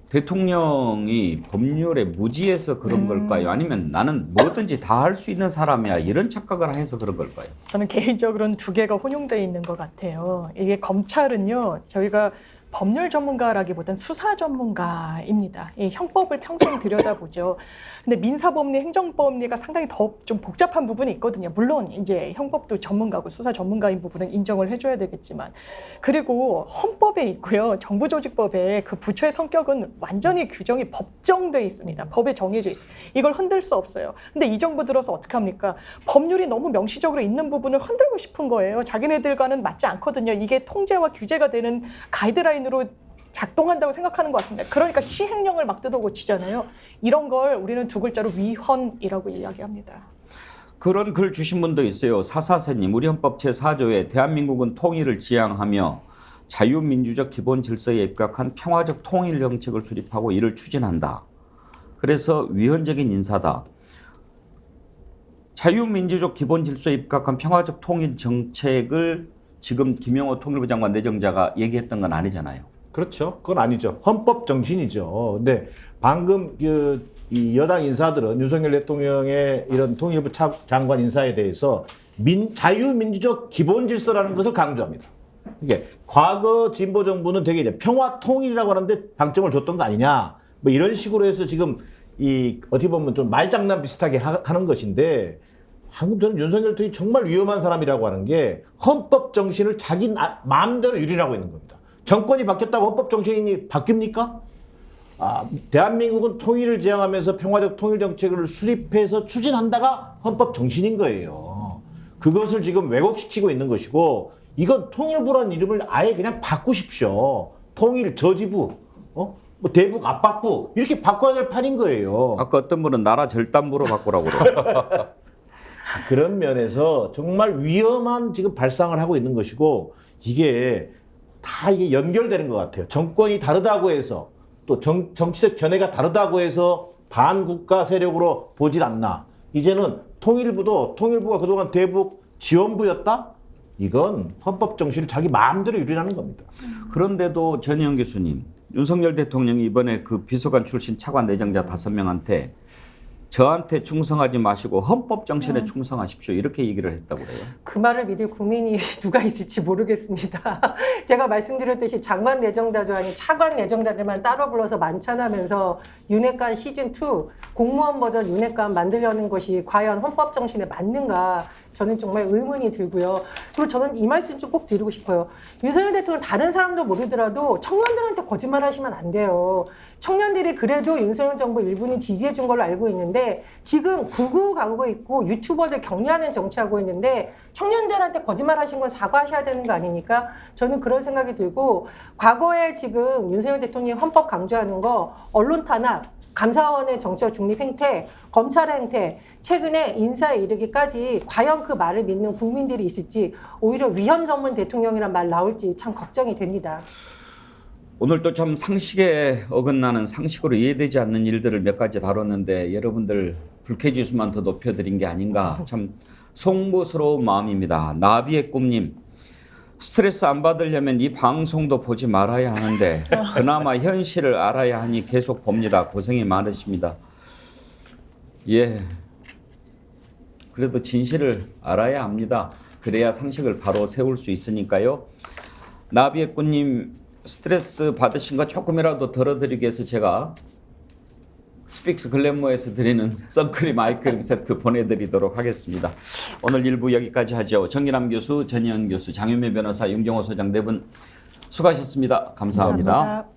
대통령이 법률에 무지해서 그런 걸까요? 아니면 나는 뭐든지 다 할 수 있는 사람이야 이런 착각을 해서 그런 걸까요? 저는 개인적으로는 두 개가 혼용되어 있는 것 같아요. 이게 검찰은요, 저희가 법률 전문가라기보다는 수사 전문가입니다. 이 형법을 평생 들여다보죠. 근데 민사법리, 행정법리가 상당히 더 좀 복잡한 부분이 있거든요. 물론 이제 형법도 전문가고 수사 전문가인 부분은 인정을 해줘야 되겠지만, 그리고 헌법에 있고요, 정부조직법에 그 부처의 성격은 완전히 규정이 법정돼 있습니다. 법에 정해져 있어요. 이걸 흔들 수 없어요. 근데 이 정부 들어서 어떻게 합니까? 법률이 너무 명시적으로 있는 부분을 흔들고 싶은 거예요. 자기네들과는 맞지 않거든요. 이게 통제와 규제가 되는 가이드라인 으로 작동한다고 생각하는 것 같습니다. 그러니까 시행령을 막 뜯어고치잖아요. 이런 걸 우리는 두 글자로 위헌이라고 이야기합니다. 그런 글 주신 분도 있어요. 사사세님, 우리 헌법 제4조에 대한민국은 통일을 지향하며 자유민주적 기본 질서에 입각한 평화적 통일 정책을 수립하고 이를 추진한다. 그래서 위헌적인 인사다. 자유민주적 기본 질서에 입각한 평화적 통일 정책을 지금 김영호 통일부 장관 내정자가 얘기했던 건 아니잖아요. 그렇죠. 그건 아니죠. 헌법 정신이죠. 근데 방금 이 여당 인사들은 윤석열 대통령의 이런 통일부 장관 인사에 대해서 자유민주적 기본 질서라는 것을 강조합니다. 이게 과거 진보 정부는 되게 이제 평화 통일이라고 하는데 방점을 줬던 거 아니냐. 뭐 이런 식으로 해서 지금 어떻게 보면 좀 말장난 비슷하게 하는 것인데 방금 저는 윤석열 대통령이 정말 위험한 사람이라고 하는 게 헌법 정신을 자기 마음대로 유린하고 있는 겁니다. 정권이 바뀌었다고 헌법 정신이 바뀝니까? 대한민국은 통일을 지향하면서 평화적 통일 정책을 수립해서 추진한다가 헌법 정신인 거예요. 그것을 지금 왜곡시키고 있는 것이고 이건 통일부라는 이름을 아예 그냥 바꾸십시오. 통일 저지부, 뭐 대북 압박부 이렇게 바꿔야 될 판인 거예요. 아까 어떤 분은 나라 절단부로 바꾸라고 그래요. 그런 면에서 정말 위험한 지금 발상을 하고 있는 것이고 이게 다 이게 연결되는 것 같아요. 정권이 다르다고 해서 또 정치적 견해가 다르다고 해서 반국가 세력으로 보질 않나. 이제는 통일부가 그동안 대북 지원부였다? 이건 헌법 정신을 자기 마음대로 유린하는 겁니다. 그런데도 전희영 교수님, 윤석열 대통령이 이번에 그 비서관 출신 차관 내정자 5명한테 저한테 충성하지 마시고 헌법 정신에 충성하십시오. 이렇게 얘기를 했다고 그래요. 그 말을 믿을 국민이 누가 있을지 모르겠습니다. 제가 말씀드렸듯이 장관 내정자도 아닌 차관 내정자들만 따로 불러서 만찬하면서 윤핵관 시즌2 공무원 버전 윤핵관 만들려는 것이 과연 헌법 정신에 맞는가 저는 정말 의문이 들고요. 그리고 저는 이 말씀 좀 꼭 드리고 싶어요. 윤석열 대통령 다른 사람도 모르더라도 청년들한테 거짓말 하시면 안 돼요. 청년들이 그래도 윤석열 정부 일부는 지지해 준 걸로 알고 있는데 지금 구구 가고 있고 유튜버들 격리하는 정치하고 있는데 청년들한테 거짓말 하신 건 사과하셔야 되는 거 아닙니까? 저는 그런 생각이 들고 과거에 지금 윤석열 대통령이 헌법 강조하는 거 언론 탄압, 감사원의 정치적 중립 행태, 검찰의 행태, 최근에 인사에 이르기까지 과연 그 말을 믿는 국민들이 있을지 오히려 위험 전문 대통령이란 말 나올지 참 걱정이 됩니다. 오늘도 좀 상식에 어긋나는 상식으로 이해되지 않는 일들을 몇 가지 다뤘는데 여러분들 불쾌지수만 더 높여드린 게 아닌가 참 송구스러운 마음입니다. 나비의 꿈님, 스트레스 안 받으려면 이 방송도 보지 말아야 하는데 그나마 현실을 알아야 하니 계속 봅니다. 고생이 많으십니다. 예, 그래도 진실을 알아야 합니다. 그래야 상식을 바로 세울 수 있으니까요. 나비의 꿈님 스트레스 받으신 거 조금이라도 덜어드리기 위해서 제가 스픽스 글래머에서 드리는 선크림 아이크림 세트 보내드리도록 하겠습니다. 오늘 1부 여기까지 하죠. 정기남 교수, 전희연 교수, 장윤매 변호사, 윤경호 소장 네 분 수고하셨습니다. 감사합니다. 감사합니다.